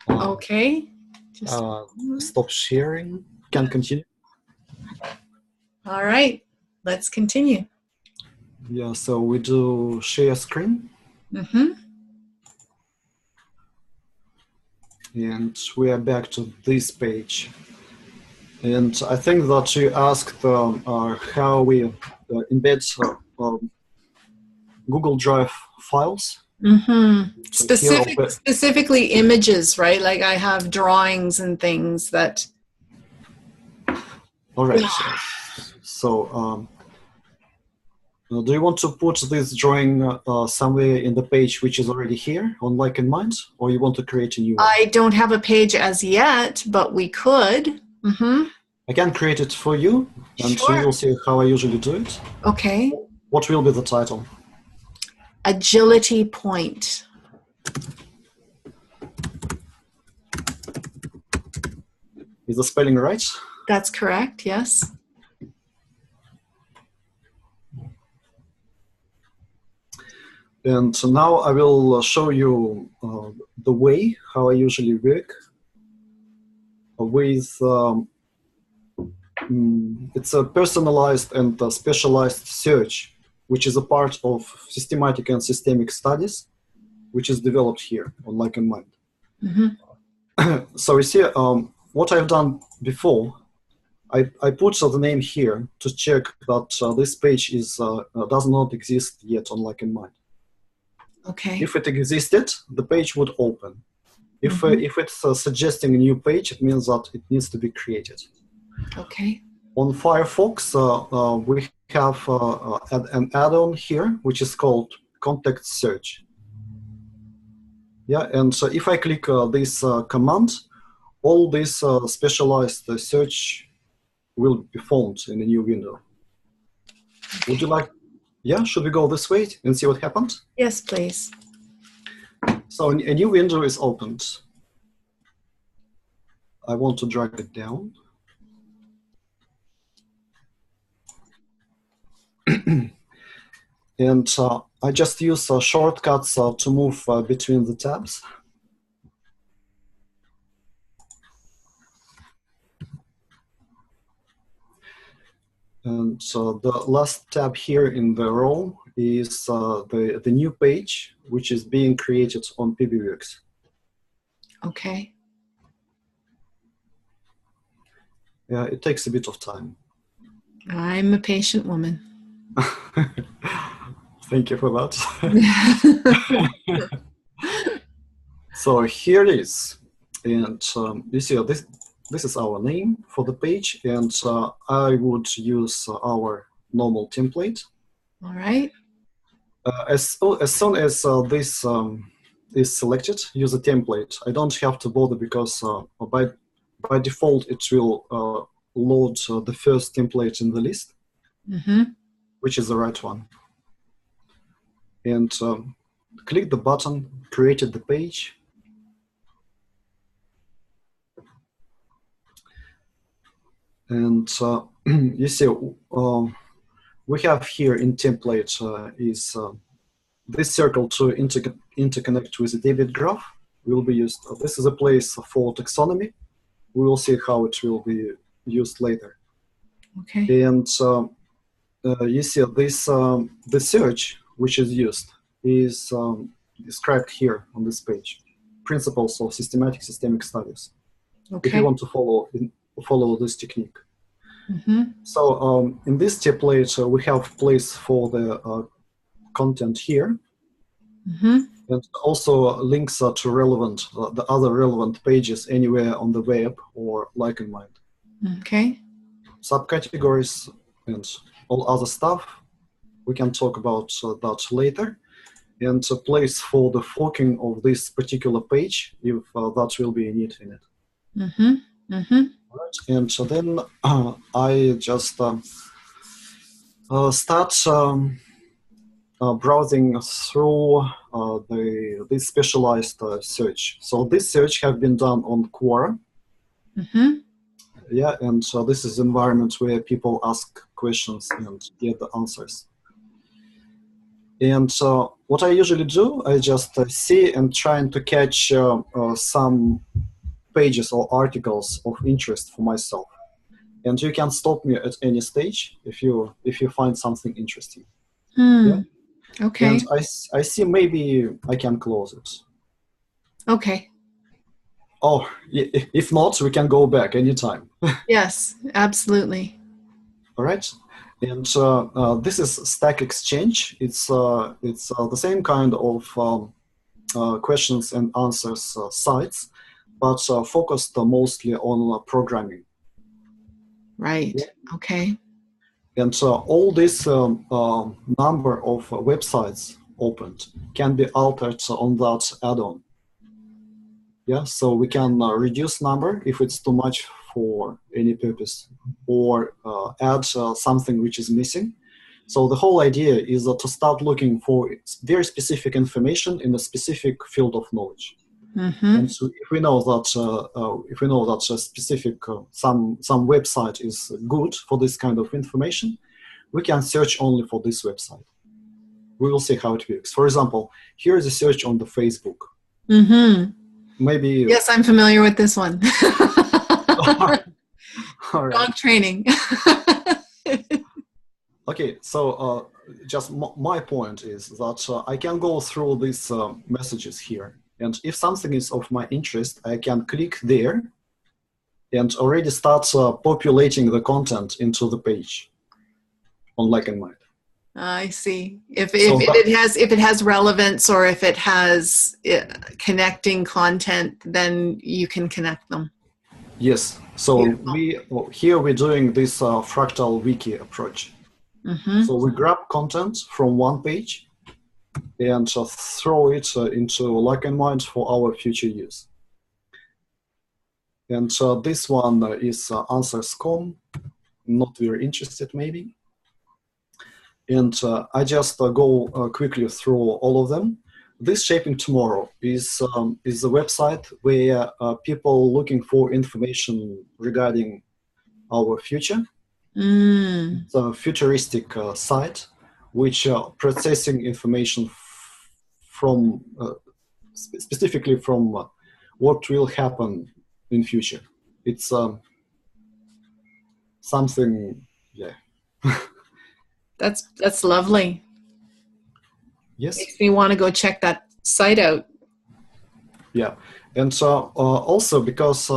Okay. Just stop sharing. Can continue. All right. Let's continue. Yeah. So we do share screen. And we are back to this page. And I think that you asked how we embed Google Drive files. Specifically images, right? Like I have drawings and things that. All right. So do you want to put this drawing somewhere in the page which is already here on LikeInMind, or you want to create a new one? I don't have a page as yet, but we could. I can create it for you, and so you'll see how I usually do it. Okay. What will be the title? Agility Point. Is the spelling right? That's correct, yes. And so now I will show you the way how I usually work with it's a personalized and specialized search, which is a part of systematic and systemic studies, which is developed here on LikeInMind. So you see, what I've done before, I put the name here to check that this page does not exist yet on LikeInMind. Okay. If it existed, the page would open. If it's suggesting a new page, it means that it needs to be created. Okay. On Firefox, we have an add-on here, which is called Context Search. Yeah, and so if I click this command, all this specialized search will be found in a new window. Would you like? Yeah, should we go this way and see what happened? Yes, please. So a new window is opened. I want to drag it down. And I just use shortcuts to move between the tabs. And so the last tab here in the row is the new page, which is being created on PBWorks. Okay. Yeah, it takes a bit of time. I'm a patient woman. Thank you for that. So here it is, and you see this is our name for the page, and I would use our normal template. All right. As soon as this is selected, use a template. I don't have to bother because by default it will load the first template in the list, which is the right one. And click the button, created the page. And you see, we have here in template is this circle to interconnect with the debit graph will be used. This is a place for taxonomy. We will see how it will be used later. Okay. And you see this the search which is used is described here on this page. Principles of systemic studies. Okay. If you want to follow this technique. So in this template, we have place for the content here, and also links to relevant the other relevant pages anywhere on the web or LikeInMind. Okay. Subcategories and all other stuff. We can talk about that later. And a place for the forking of this particular page if that will be a need in it. Right. And so then I just start browsing through this specialized search. So this search have been done on Quora. Yeah, and so this is environment where people ask questions and get the answers. And what I usually do, I just see and trying to catch some pages or articles of interest for myself. And you can stop me at any stage if you find something interesting. Yeah? Okay. And I see maybe I can close it. Okay. Oh, if not, we can go back anytime. Yes, absolutely. All right. And this is Stack Exchange. It's the same kind of questions and answers sites, but focused mostly on programming. Right. Yeah. Okay. And all this number of websites opened can be altered on that add-on. Yeah, so we can reduce number if it's too much for any purpose, or add something which is missing. So the whole idea is to start looking for very specific information in a specific field of knowledge. And so if we know that a specific some website is good for this kind of information, we can search only for this website. We will see how it works. For example, here is a search on the Facebook. Maybe. Yes, I'm familiar with this one. All right. Dog training. Okay, so just my point is that I can go through these messages here, and if something is of my interest, I can click there and already start populating the content into the page on LikeInMind. I see. If it has relevance, or if it has connecting content, then you can connect them. Yes. So here we're doing this fractal wiki approach. So we grab content from one page and throw it into LikeInMind for our future use. And this one is answers.com. Not very interested, maybe. And I just go quickly through all of them. This Shaping Tomorrow is a website where people looking for information regarding our future. It's a futuristic site which processing information from specifically from what will happen in future. It's something, yeah. That's lovely. Yes. Makes me want to go check that site out. Yeah, And so also because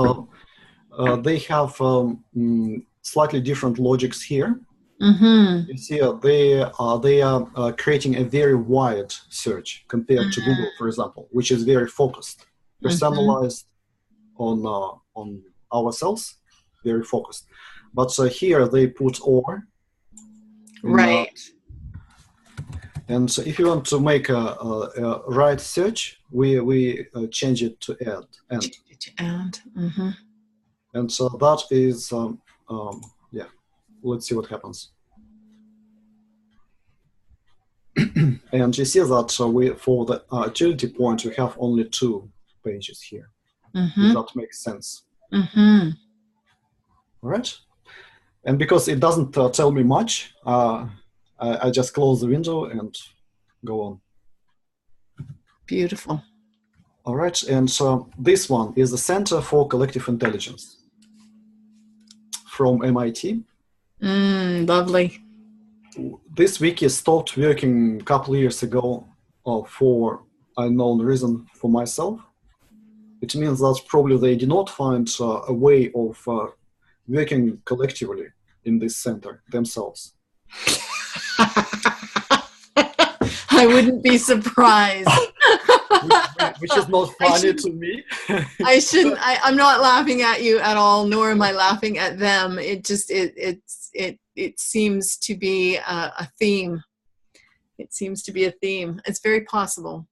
they have slightly different logics here. Mm-hmm. You see, they are creating a very wide search compared to Google, for example, which is very focused, Mm-hmm. personalized on ourselves, very focused. But here they put or in, Right. and so if you want to make a right search, we change it to end, And mm-hmm. and so that is yeah. Let's see what happens. And you see that we, for the utility point, we have only 2 pages here, if Mm-hmm. that makes sense. Mm-hmm. All right. And because it doesn't tell me much, I just close the window and go on. Beautiful. All right. And so this one is the Center for Collective Intelligence from MIT. Lovely. This wiki stopped working a couple of years ago for unknown reason for myself. It means that probably they did not find a way of working collectively in this center themselves. I wouldn't be surprised. which is not funny to me. I shouldn't. I'm not laughing at you at all, nor am I laughing at them. It just it seems to be a theme. It seems to be a theme. It's very possible.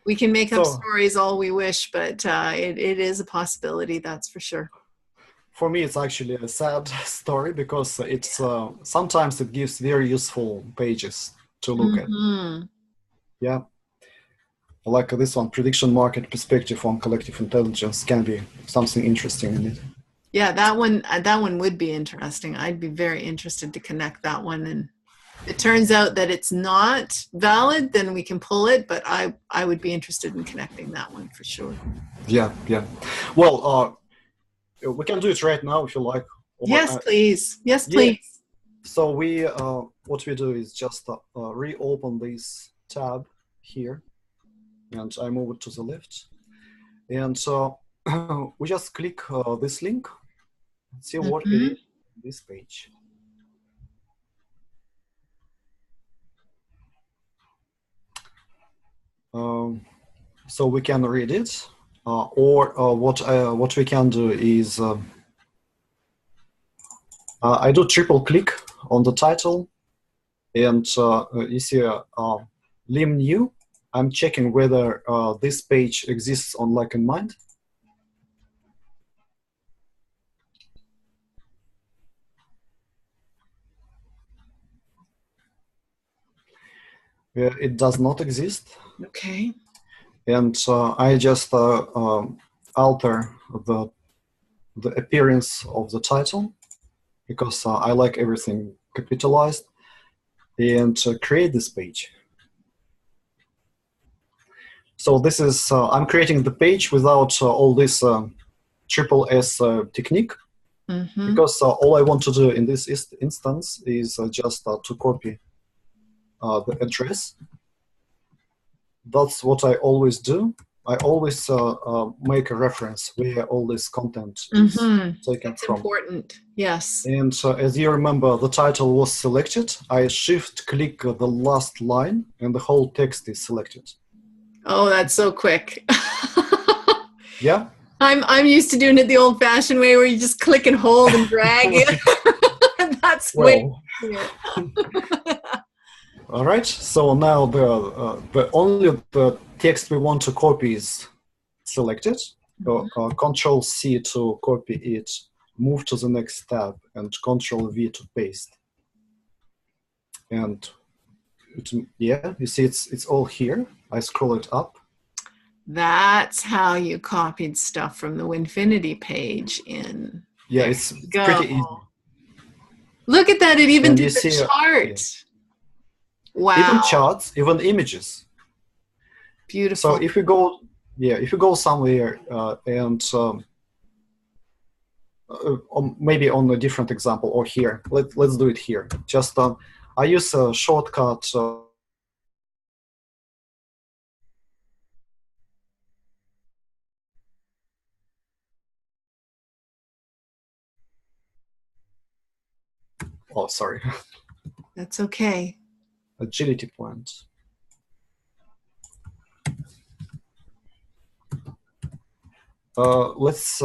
We can make up stories all we wish, but it is a possibility. That's for sure. For me, it's actually a sad story because it's sometimes it gives very useful pages to look at. Yeah. Like this one, prediction market perspective on collective intelligence, can be something interesting in it. Yeah, that one would be interesting. I'd be very interested to connect that one. And it turns out that it's not valid, then we can pull it. But I would be interested in connecting that one for sure. Yeah, yeah. Well, we can do it right now if you like. Yes, please. Yes, please. Yeah. So we what we do is just reopen this tab here, and I move it to the left, and so we just click this link and see what it is on this page. So we can read it, or what we can do is I do triple click on the title, and you see lim new. I'm checking whether this page exists on LikeInMind. It does not exist. Okay. And I just alter the appearance of the title because I like everything capitalized, and create this page. So this is, I'm creating the page without all this triple S technique, because all I want to do in this instance is just to copy the address. That's what I always do. I always make a reference where all this content is taken That's from. important, yes. And as you remember, the title was selected. I shift-click the last line, and the whole text is selected. Oh, that's so quick. Yeah. I'm used to doing it the old-fashioned way, where you just click and hold and drag it. That's way easier. All right. So now the only the text we want to copy is selected. Control C to copy it. Move to the next tab, and Control V to paste. And yeah, you see it's all here. I scroll it up. That's how you copied stuff from the Winfinity page in. Yeah, it's pretty easy. Look at that, it even did the chart. Yeah. Wow. Even charts, even images. Beautiful. So if you go, if you go somewhere and maybe on a different example, or here, let's do it here. Just I use a shortcut Oh, sorry. That's okay. Agility point. Let's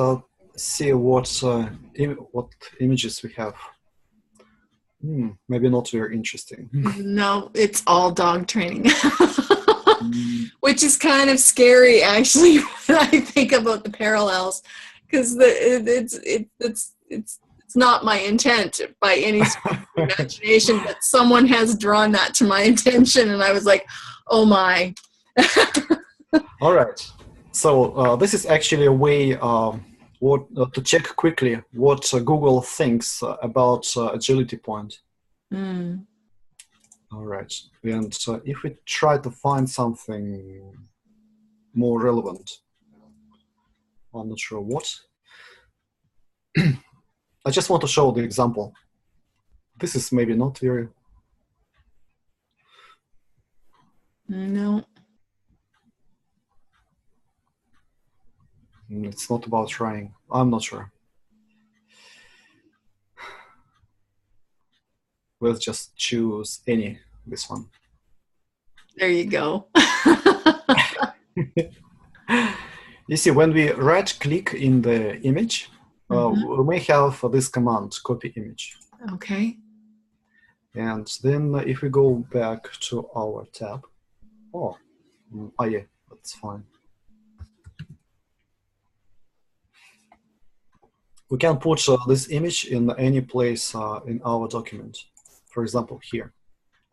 see what images we have. Maybe not very interesting. No, it's all dog training. Which is kind of scary, actually, when I think about the parallels, because it's not my intent by any sort of imagination, but someone has drawn that to my attention, and I was like, oh my. All right. So this is actually a way to check quickly what Google thinks about agility point. All right. And if we try to find something more relevant, I'm not sure what. I just want to show the example. This is maybe not very... No. It's not about trying. I'm not sure. Let's just choose this one. There you go. You see, when we right-click in the image, we may have this command, copy image. Okay. And then if we go back to our tab, yeah, that's fine. We can put this image in any place in our document. For example, here.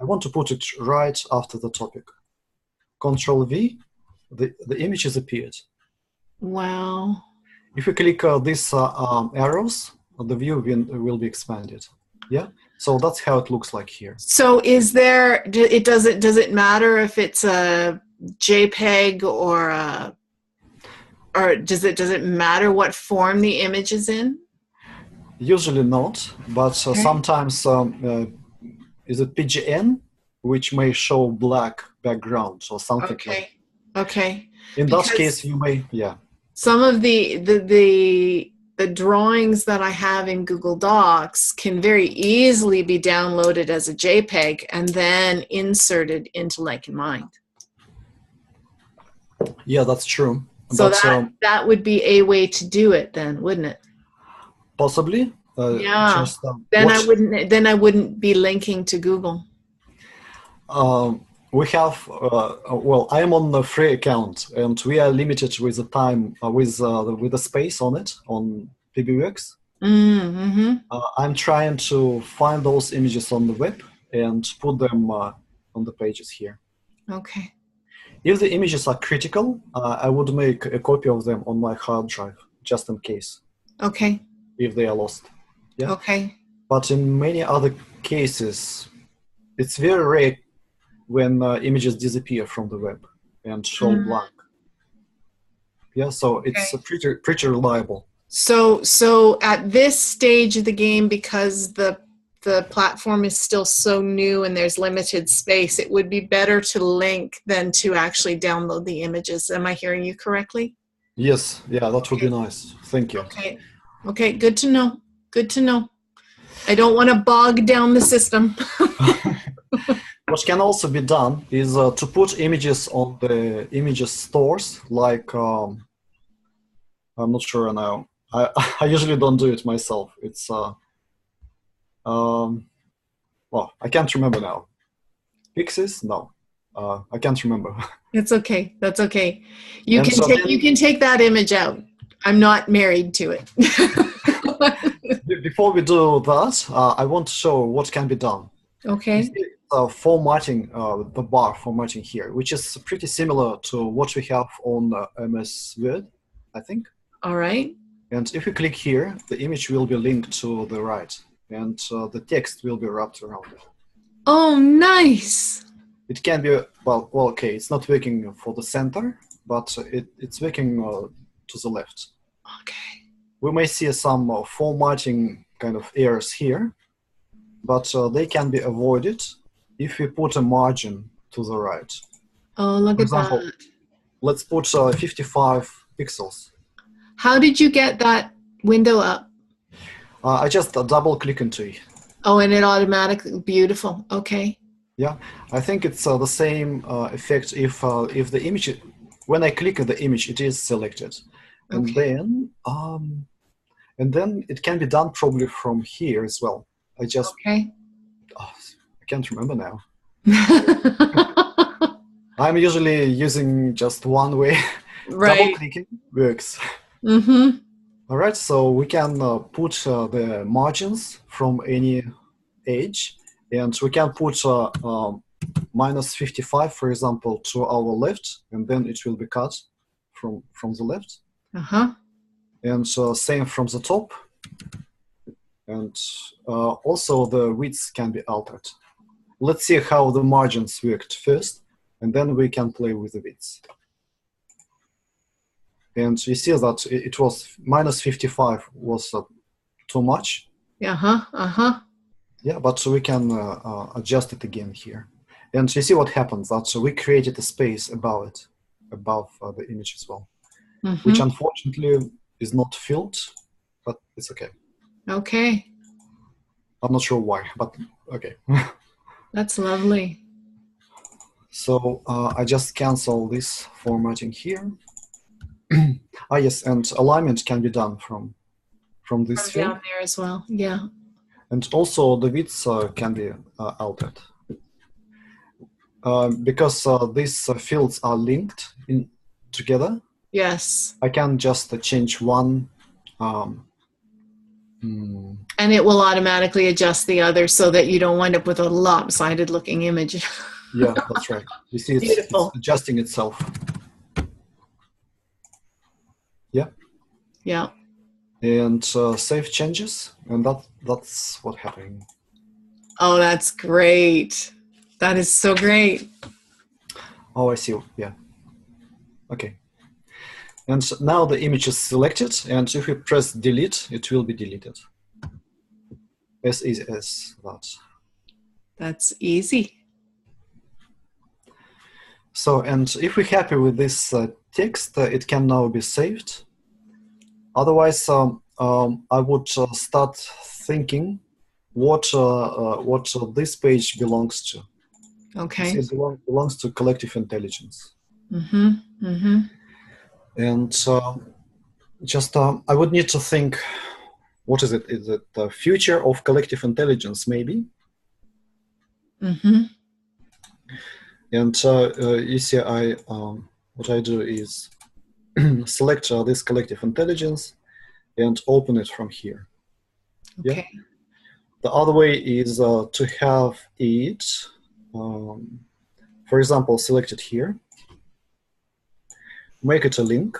I want to put it right after the topic. Control V, the image has appeared. Wow. If we click these arrows, the view will be expanded. Yeah, so that's how it looks like here. So does it matter if it's a JPEG or does it matter what form the image is in? Usually not, but sometimes is it PGN, which may show black background or something. Okay. Okay. In that case, you may, yeah. Some of the drawings that I have in Google Docs can very easily be downloaded as a JPEG and then inserted into LikeInMind. Yeah, that's true. So that would be a way to do it then, wouldn't it? Possibly. Yeah. Then I wouldn't be linking to Google. We have well, I am on a free account, and we are limited with the time with the space on it on PBUX. I'm trying to find those images on the web and put them on the pages here. Okay. If the images are critical, I would make a copy of them on my hard drive just in case. Okay. If they are lost. Yeah. Okay. But in many other cases, it's very rare when images disappear from the web and show blank. Yeah, so it's pretty reliable. So at this stage of the game, because the platform is still so new and there's limited space, it would be better to link than to actually download the images. Am I hearing you correctly? Yes, yeah, that would be nice. Thank you. Okay, good to know. Good to know. I don't want to bog down the system. What can also be done is to put images on the images stores, like, I'm not sure now. I usually don't do it myself. It's, well, I can't remember now. Pixies? No, I can't remember. It's okay. That's okay. You can take that image out. I'm not married to it. Before we do that, I want to show what can be done. Okay. Formatting, the bar formatting here, which is pretty similar to what we have on MS Word, I think. All right. And if we click here, the image will be linked to the right, and the text will be wrapped around it. Oh, nice. It can be, well, okay, it's not working for the center, but it's working to the left. Okay. We may see some formatting kind of errors here, but they can be avoided if we put a margin to the right. Oh, look at that. Let's put 55 pixels. How did you get that window up? I just double click into it. Oh, and it automatically, beautiful. Okay. Yeah, I think it's the same effect if the image, when I click on the image, it is selected, and Okay. then it can be done probably from here as well. I just Okay. I can't remember now. I'm usually using just one way. Double Right. clicking works. Mm-hmm. All right, so we can put the margins from any edge, and we can put minus 55, for example, to our left, and then it will be cut from the left. Uh-huh. And same from the top, and also the width can be altered. Let's see how the margins worked first, and then we can play with the width. And you see that it was minus 55 was too much. Uh-huh. Uh-huh. Yeah, but we can adjust it again here. And you see what happens, that we created a space above it, above the image as well, which Mm-hmm. unfortunately is not filled, but it's okay. Okay. I'm not sure why, but okay. That's lovely. So I just cancel this formatting here. Yes, and alignment can be done from this From field. down there as well. Yeah. And also the width can be altered. Because these fields are linked in together, Yes. I can just change one. And it will automatically adjust the other so that you don't wind up with a lopsided looking image. Yeah, that's right. You see, it's Beautiful. adjusting itself. Yeah, Yeah. and save changes, and that's what happening. Oh, that's great. That is so great. Oh, I see. Yeah. Okay. And so now the image is selected, and if we press delete, it will be deleted. As easy as that. That's easy. So, and if we're happy with this text, it can now be saved. Otherwise, I would start thinking what this page belongs to. You see, Okay. it belongs to collective intelligence. Mm-hmm. Mm-hmm. And just I would need to think, what is it? Is it the future of collective intelligence, maybe? Mm-hmm. And you see, what I do is select this collective intelligence and open it from here. Yeah. Okay. The other way is to have it, for example, select it here, make it a link,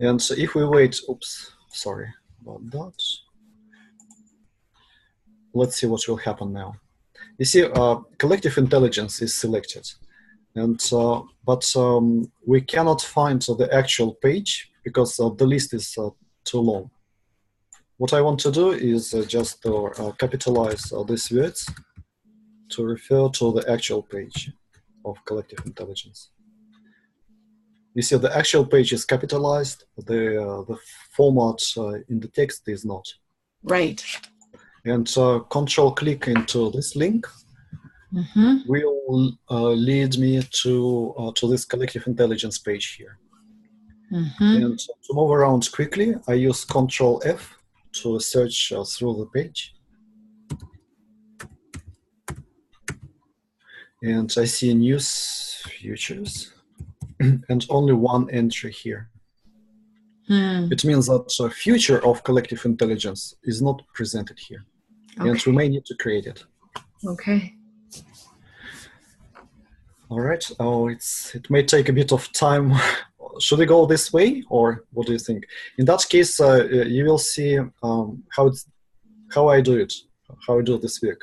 and so if we wait, oops, sorry about that. Let's see what will happen now. You see, collective intelligence is selected, and but we cannot find the actual page because the list is too long. What I want to do is just capitalize these words to refer to the actual page of collective intelligence. You see, the actual page is capitalized. The format in the text is not. Right. And control click into this link Mm-hmm. will lead me to this collective intelligence page here. Mm-hmm. And to move around quickly, I use Control F to search through the page. And I see news futures and only one entry here. Hmm. It means that the future of collective intelligence is not presented here. Okay. And we may need to create it. Okay. All right. Oh, it may take a bit of time. Should we go this way, or what do you think? In that case, you will see how I do it, how I do this work.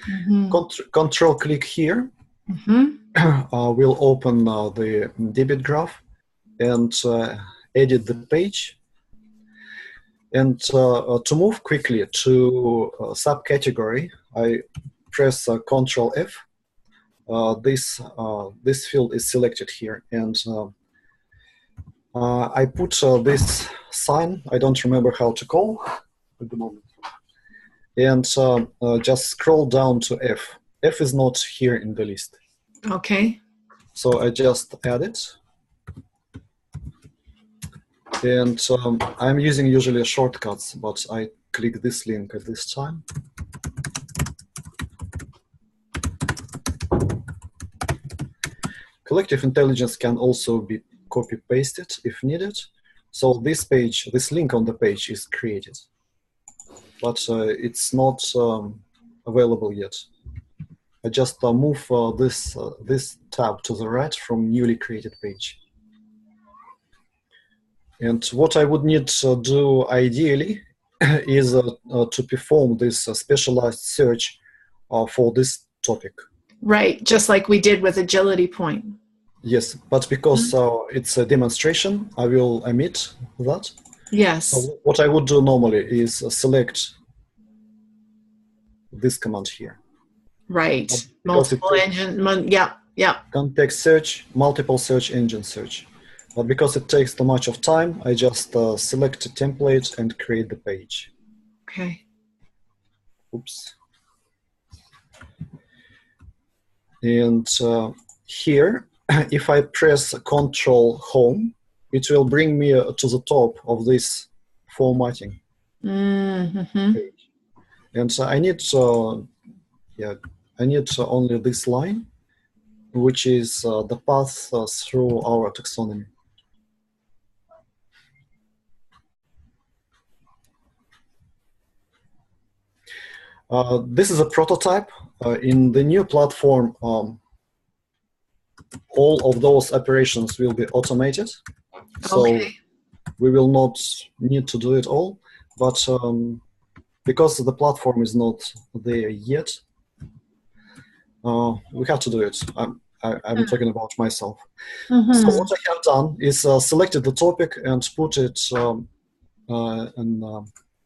Mm-hmm. Control click here. Mm-hmm. We'll open the debit graph and edit the page. And to move quickly to subcategory, I press Control F. This field is selected here, and I put this sign. I don't remember how to call at the moment. and just scroll down to F. F is not here in the list. Okay. So I just add it. And I'm using usually shortcuts, but I click this link at this time. Collective intelligence can also be copy-pasted if needed. So this page, this link on the page is created, but it's not available yet. I just move this tab to the right from newly created page. And what I would need to do ideally is to perform this specialized search for this topic. Right, just like we did with agility point. Yes, but because it's a demonstration, I will omit that. Yes. So what I would do normally is select this command here. Right. Multiple engine, yeah. Context search, multiple search engine search. But because it takes too much of time, I just select a template and create the page. Okay. Oops. And here, if I press Control Home, it will bring me to the top of this formatting page. And so I need only this line, which is the path through our taxonomy. This is a prototype. In the new platform, all of those operations will be automated. So we will not need to do it all. But because the platform is not there yet, we have to do it. I'm talking about myself. So what I have done is selected the topic and put it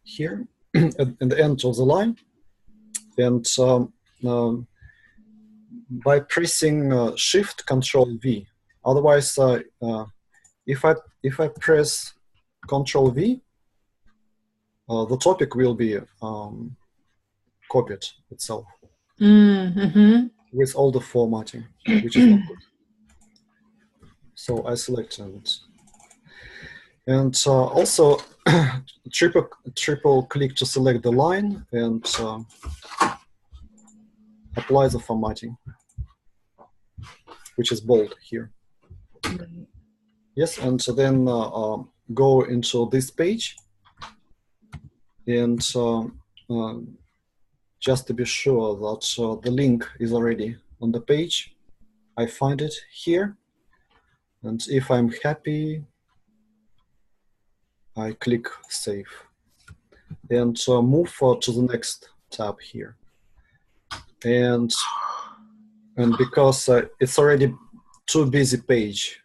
here in the end of the line. And by pressing Shift Control V. Otherwise, if I press Control V, the topic will be copied itself with all the formatting, which is not good. So I select it, and also triple click to select the line and apply the formatting, which is bold here. Yes, and so then go into this page, and just to be sure that the link is already on the page, I find it here, and if I'm happy, I click Save, and move to the next tab here. And because it's already too busy page.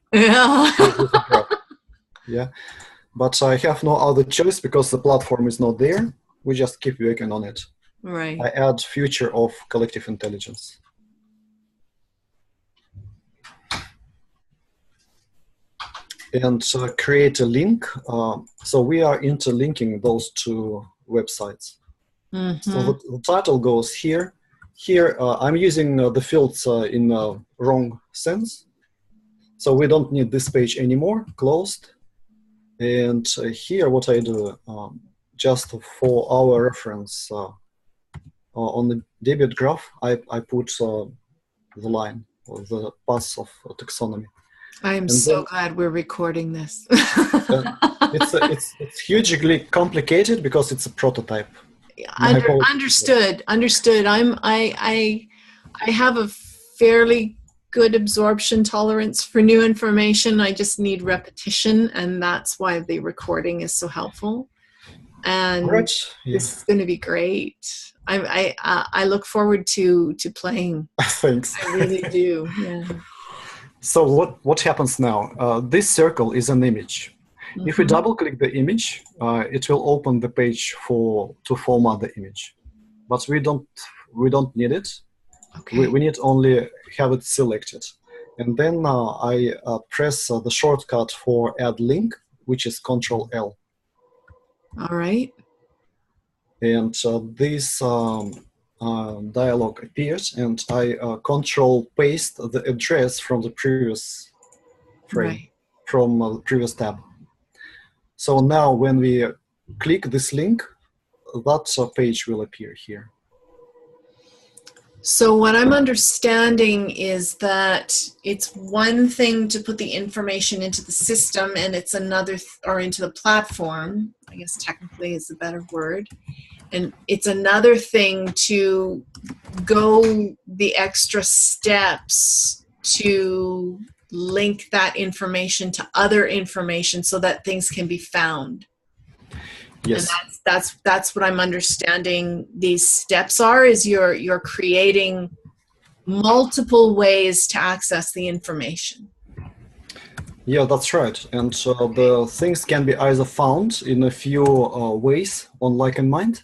Yeah, but I have no other choice because the platform is not there. We just keep working on it. Right. I add future of collective intelligence. And create a link. So we are interlinking those two websites. So the title goes here. Here I'm using the fields in the wrong sense. So we don't need this page anymore, closed. And here what I do, just for our reference, on the debit graph, I put the line, or the path of taxonomy. I am so glad we're recording this. It's hugely complicated because it's a prototype. Understood. I have a fairly good absorption tolerance for new information. I just need repetition, and that's why the recording is so helpful. And this is going to be great. I look forward to playing. Thanks. I really do. Yeah. So what happens now? This circle is an image. If we double click the image, it will open the page to format the image. But we don't need it. Okay. We need only have it selected. And then I press the shortcut for add link, which is Control L. All right. and this dialog appears, and I control paste the address from the previous frame, Right. from the previous tab. So now when we click this link, that page will appear here. So what I'm understanding is that it's one thing to put the information into the system, and it's another, or into the platform, I guess technically is the better word. And it's another thing to go the extra steps to link that information to other information so that things can be found. Yes. And that's what I'm understanding these steps are, is you're creating multiple ways to access the information. Yeah, that's right. And the things can be either found in a few ways on LikeInMind,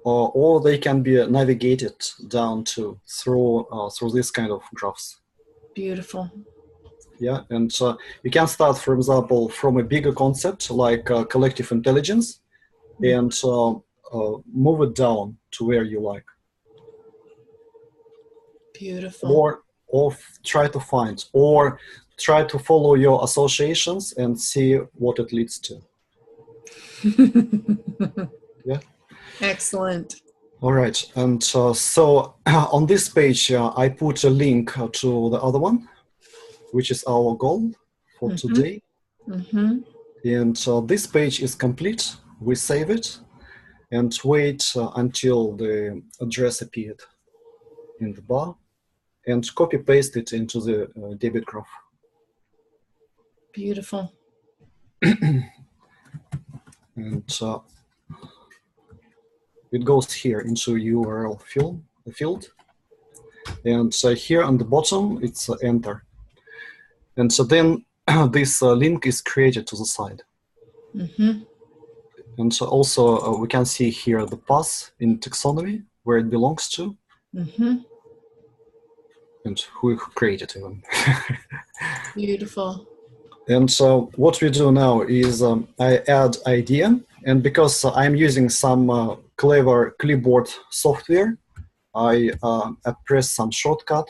or they can be navigated down to through this kind of graphs. Beautiful. Yeah, and you can start, for example, from a bigger concept like collective intelligence, and move it down to where you like. Beautiful. Or try to find, or try to follow your associations and see what it leads to. Yeah. Excellent. All right, and so on this page, I put a link to the other one, which is our goal for today. And this page is complete. We save it and wait until the address appeared in the bar, and copy paste it into the debit graph. Beautiful. And it goes here into URL field. And here on the bottom, it's enter. And so then this link is created to the side. And so also we can see here the path in taxonomy, where it belongs to, and who created even. Beautiful. And so what we do now is I add idea, and because I'm using some clever clipboard software, I press some shortcut,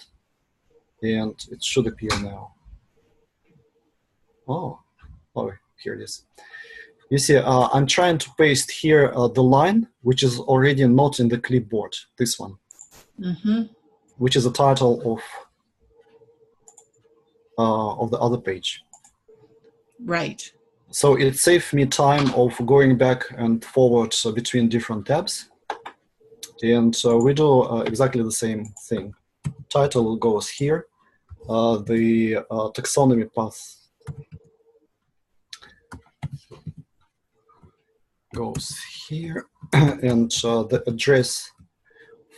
and it should appear now. Oh, here it is. You see, I'm trying to paste here the line, which is already not in the clipboard, this one, which is the title of the other page. Right. So it saves me time of going back and forward between different tabs. And we do exactly the same thing. Title goes here, the taxonomy path goes here, and the address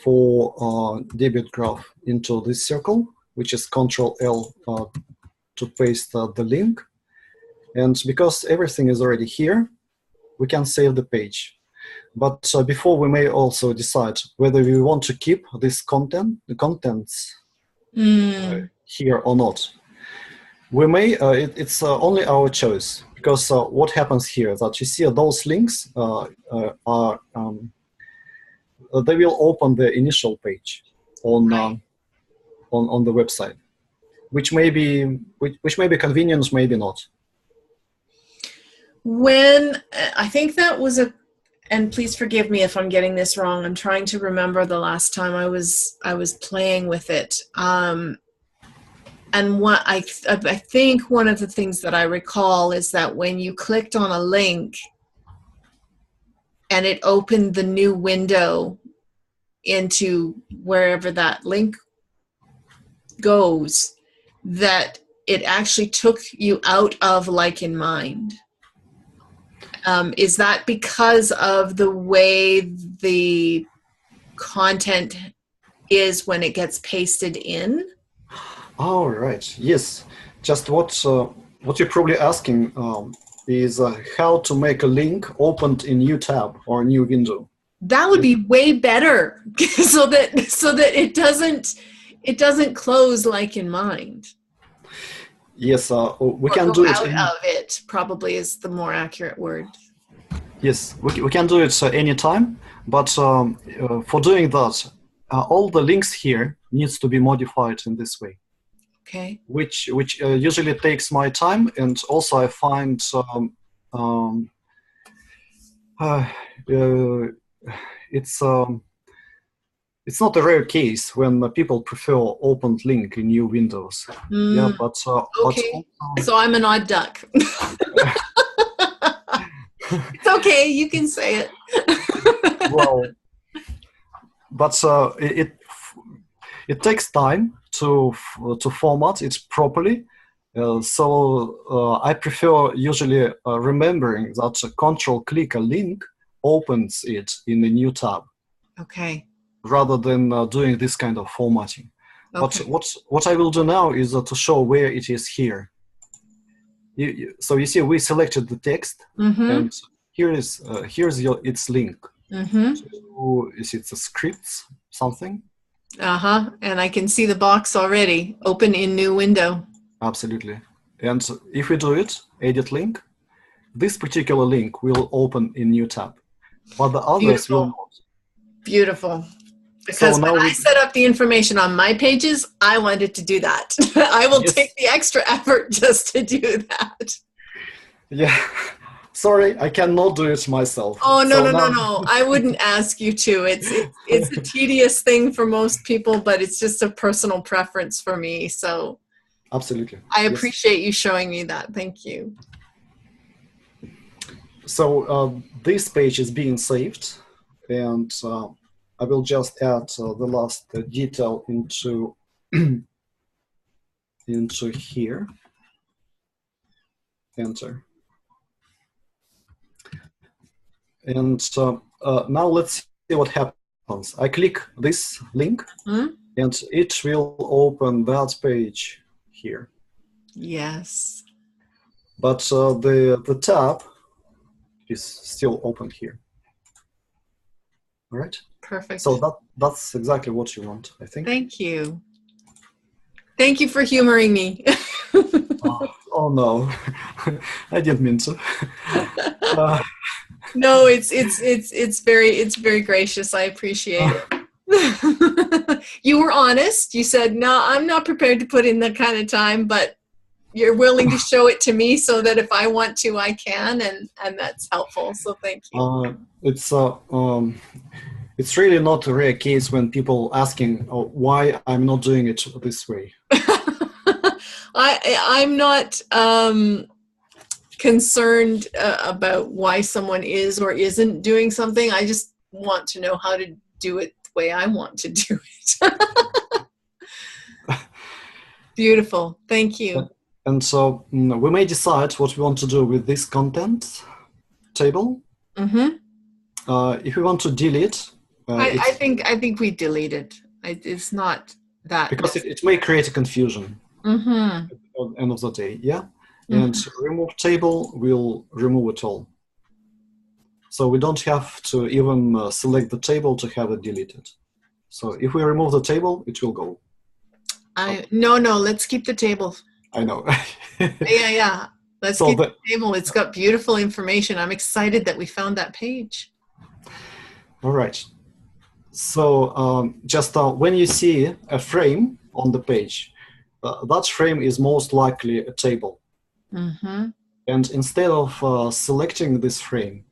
for debit graph into this circle, which is Control-L to paste the link. And because everything is already here, we can save the page. But before, we may also decide whether we want to keep this the contents here or not. We may, it's only our choice, because what happens here is that you see those links are, they will open the initial page on the website, which may be convenient, maybe not. When I think that was and please forgive me if I'm getting this wrong. I'm trying to remember the last time I was playing with it. And what I think one of the things that I recall is that when you clicked on a link and it opened the new window into wherever that link goes, that it actually took you out of LikeInMind. Is that because of the way the content is when it gets pasted in? All right. Yes. Just what you're probably asking is how to make a link opened in new tab or a new window. That would be way better, so that it doesn't close LikeInMind. Yes, we can do it. Out of it probably is the more accurate word. Yes, we can do it anytime, but for doing that, all the links here needs to be modified in this way, Okay. which usually takes my time, and also I find um, uh, uh, it's um, it's not a rare case when people prefer opened link in new windows. Yeah, Mm, but okay. So I'm an odd duck. It's okay. You can say it. well, but it takes time to format it properly. So I prefer usually remembering that control click a link opens it in a new tab Okay. rather than doing this kind of formatting. But Okay. what I will do now is to show where it is here. So you see, we selected the text, Mm-hmm. and here's its link. Mm-hmm. So is it a scripts something? Uh-huh. And I can see the box already. Open in new window. Absolutely. And if we do it, edit link, this particular link will open in new tab, but the others will Beautiful. not. Beautiful. So Because when now I set up the information on my pages, I wanted to do that. I will yes, take the extra effort just to do that. yeah. Sorry, I cannot do it myself. Oh, no, So no, no, now, no. I wouldn't ask you to. It's a tedious thing for most people, but it's just a personal preference for me. So absolutely, I yes. appreciate you showing me that. Thank you. So this page is being saved, and I will just add the last detail into into here. Enter. And now let's see what happens. I click this link, and it will open that page here. Yes. But the tab is still open here. All right. So Perfect. that's exactly what you want, I think. Thank you. Thank you for humoring me. Oh no, I didn't mean to. No, it's very gracious. I appreciate it. You were honest. You said, "No, I'm not prepared to put in that kind of time, but you're willing to show it to me so that if I want to, I can," and that's helpful. So thank you. It's it's really not a rare case when people asking why I'm not doing it this way. I'm not concerned about why someone is or isn't doing something. I just want to know how to do it the way I want to do it. Beautiful. Thank you. And so we may decide what we want to do with this content table. Mm-hmm. If we want to delete, I think we delete it. It's not that because it may create a confusion mm-hmm. at the end of the day. Yeah. And Mm-hmm. remove table will remove it all. So we don't have to even select the table to have it deleted. So if we remove the table, it will go. No, let's keep the table. I know. Yeah. Let's So keep the table. It's got beautiful information. I'm excited that we found that page. all right. So just when you see a frame on the page, that frame is most likely a table. Mm-hmm. And instead of selecting this frame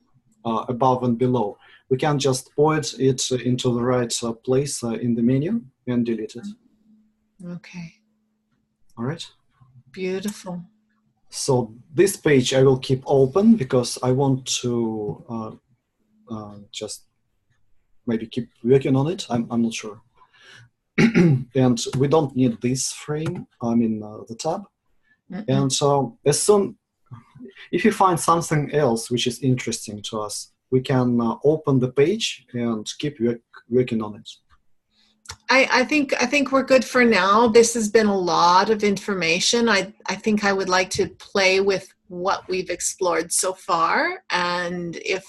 above and below, we can just point it into the right place in the menu and delete it. Okay. All right. Beautiful. So this page I will keep open because I want to just maybe keep working on it. I'm not sure. And we don't need this frame, I mean the tab. Mm-mm. And so as soon, if you find something else which is interesting to us, we can open the page and keep working on it. I think we're good for now. This has been a lot of information. I think I would like to play with what we've explored so far, and if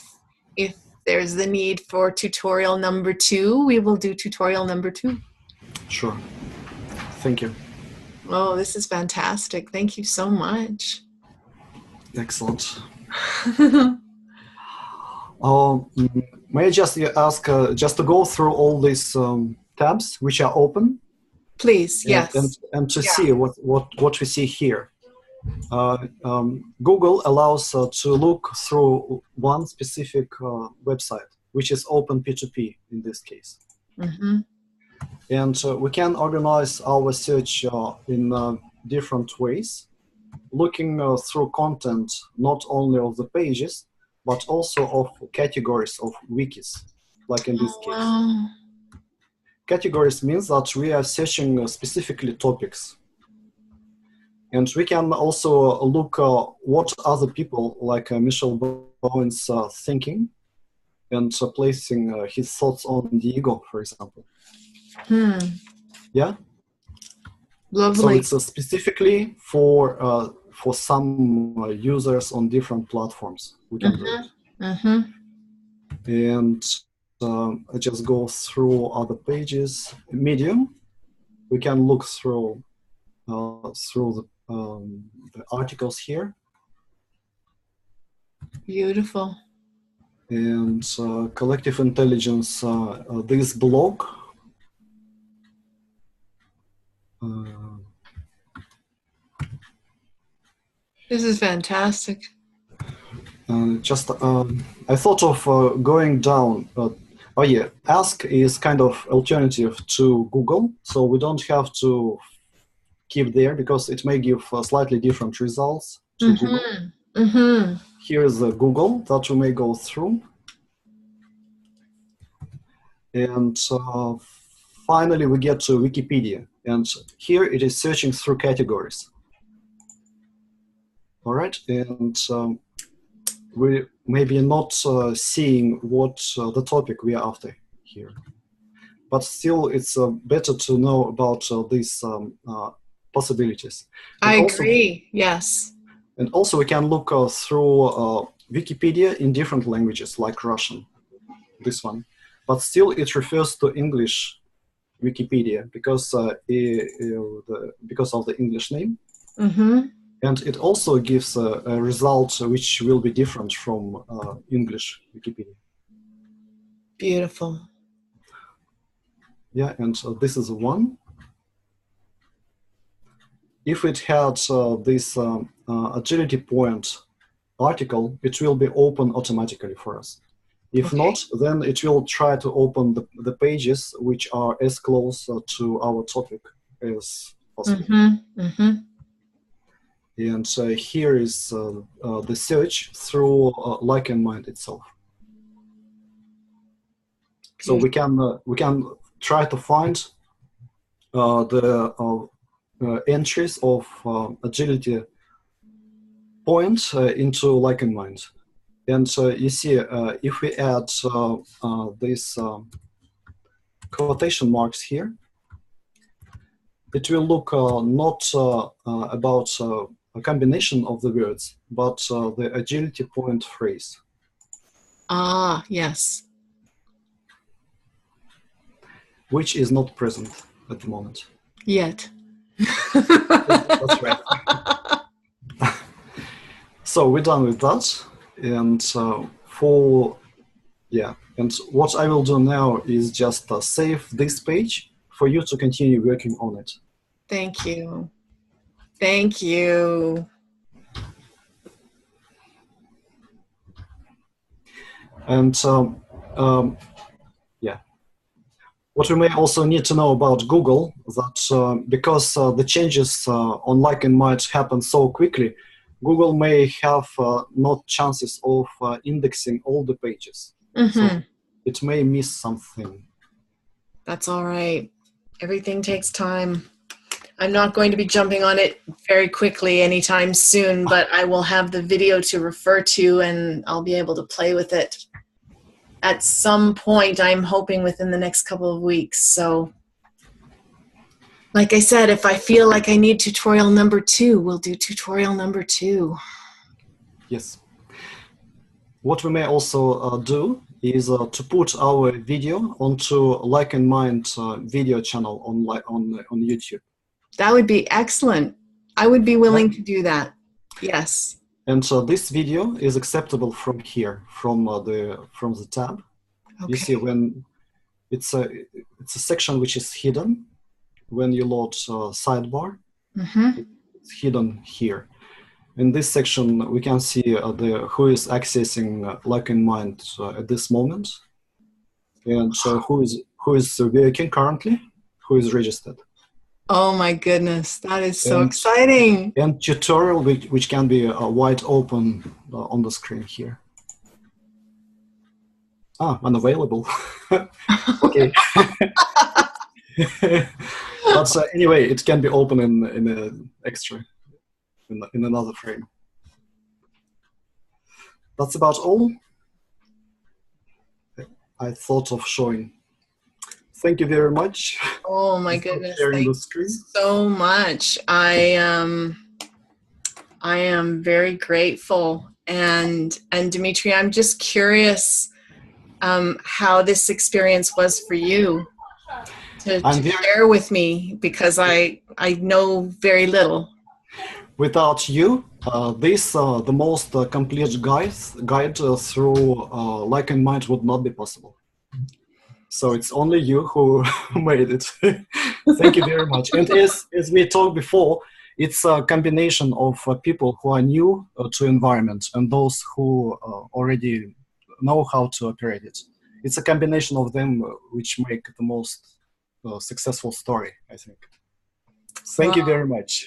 there's the need for tutorial number 2, we will do tutorial number 2. Sure. Thank you. Oh, this is fantastic. Thank you so much. Excellent. May I just ask, just to go through all these tabs which are open, Please, and yes. to see what we see here. Google allows to look through one specific website, which is open P2P in this case. Mm-hmm. And we can organize our search in different ways, looking through content not only of the pages, but also of categories of wikis, like in this Oh, case. wow. Categories means that we are searching specifically topics. And we can also look what other people like Michel Bowen's thinking and placing his thoughts on the ego, for example. Yeah? Lovely. So it's specifically for some users on different platforms. We can do it. Mm-hmm. And I just go through other pages. Medium, we can look through the articles here. Beautiful. And collective intelligence, this blog. This is fantastic. I thought of going down. Oh yeah, Ask is kind of alternative to Google, so we don't have to keep there because it may give slightly different results to Google. Mm-hmm. Here is Google that we may go through. And finally, we get to Wikipedia. And here it is searching through categories. All right, and we maybe not seeing what the topic we are after here. But still, it's better to know about these possibilities. And I agree, yes. And also we can look through Wikipedia in different languages, like Russian, this one. But still it refers to English Wikipedia because of the English name. Mm-hmm. And it also gives a result which will be different from English Wikipedia. Beautiful. Yeah, and this is one. If it had this agility point article, it will be open automatically for us. If not, then it will try to open the pages which are as close to our topic as possible. Mm-hmm. Mm-hmm. And here is the search through LikeInMind itself. So we can try to find the entries of agility points into LikeInMind. And you see, if we add these quotation marks here, it will look not about a combination of the words, but the agility point phrase. Ah, yes. Which is not present at the moment. Yet. That's right. So we're done with that. And and what I will do now is just save this page for you to continue working on it. Thank you. Thank you. And what we may also need to know about Google, that because the changes on LikeInMind happen so quickly, Google may have not chances of indexing all the pages. Mm-hmm. So it may miss something. That's all right. Everything takes time. I'm not going to be jumping on it very quickly anytime soon, but I will have the video to refer to and I'll be able to play with it at some point. I'm hoping within the next couple of weeks. So like I said, if I feel like I need tutorial number 2, we'll do tutorial number 2. Yes. What we may also do is to put our video onto LikeInMind video channel on YouTube. That would be excellent. I would be willing to do that. Yes. And so this video is acceptable from here, from the tab. Okay. You see when it's a section which is hidden. When you load sidebar, it's hidden here. In this section, we can see who is accessing LikeInMind at this moment, and who is working currently, who is registered. Oh my goodness, that is so exciting! And tutorial which can be wide open on the screen here. Unavailable. Okay. But anyway, it can be open in an extra, in another frame. That's about all I thought of showing. Thank you very much. Oh my goodness, sharing thank the screen. you so much. I am very grateful. And Dmitry, I'm just curious how this experience was for you to share with me, because I know very little. Without you, the most complete guide through LikeInMind would not be possible. So it's only you who made it. Thank you very much. And as we talked before, it's a combination of people who are new to environment and those who already know how to operate it. It's a combination of them which make the most successful story, I think. Thank you very much.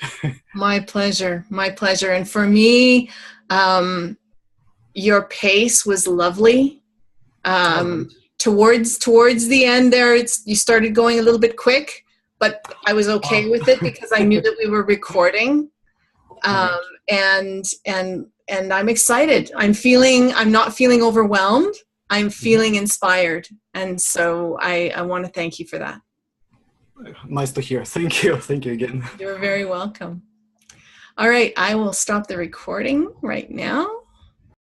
My pleasure. My pleasure. And for me, your pace was lovely. Towards the end there, you started going a little bit quick, but I was okay with it because I knew that we were recording. And I'm excited. I'm not feeling overwhelmed. I'm feeling inspired. And so I want to thank you for that. Nice to hear. Thank you. Thank you again. You're very welcome. All right, I will stop the recording right now.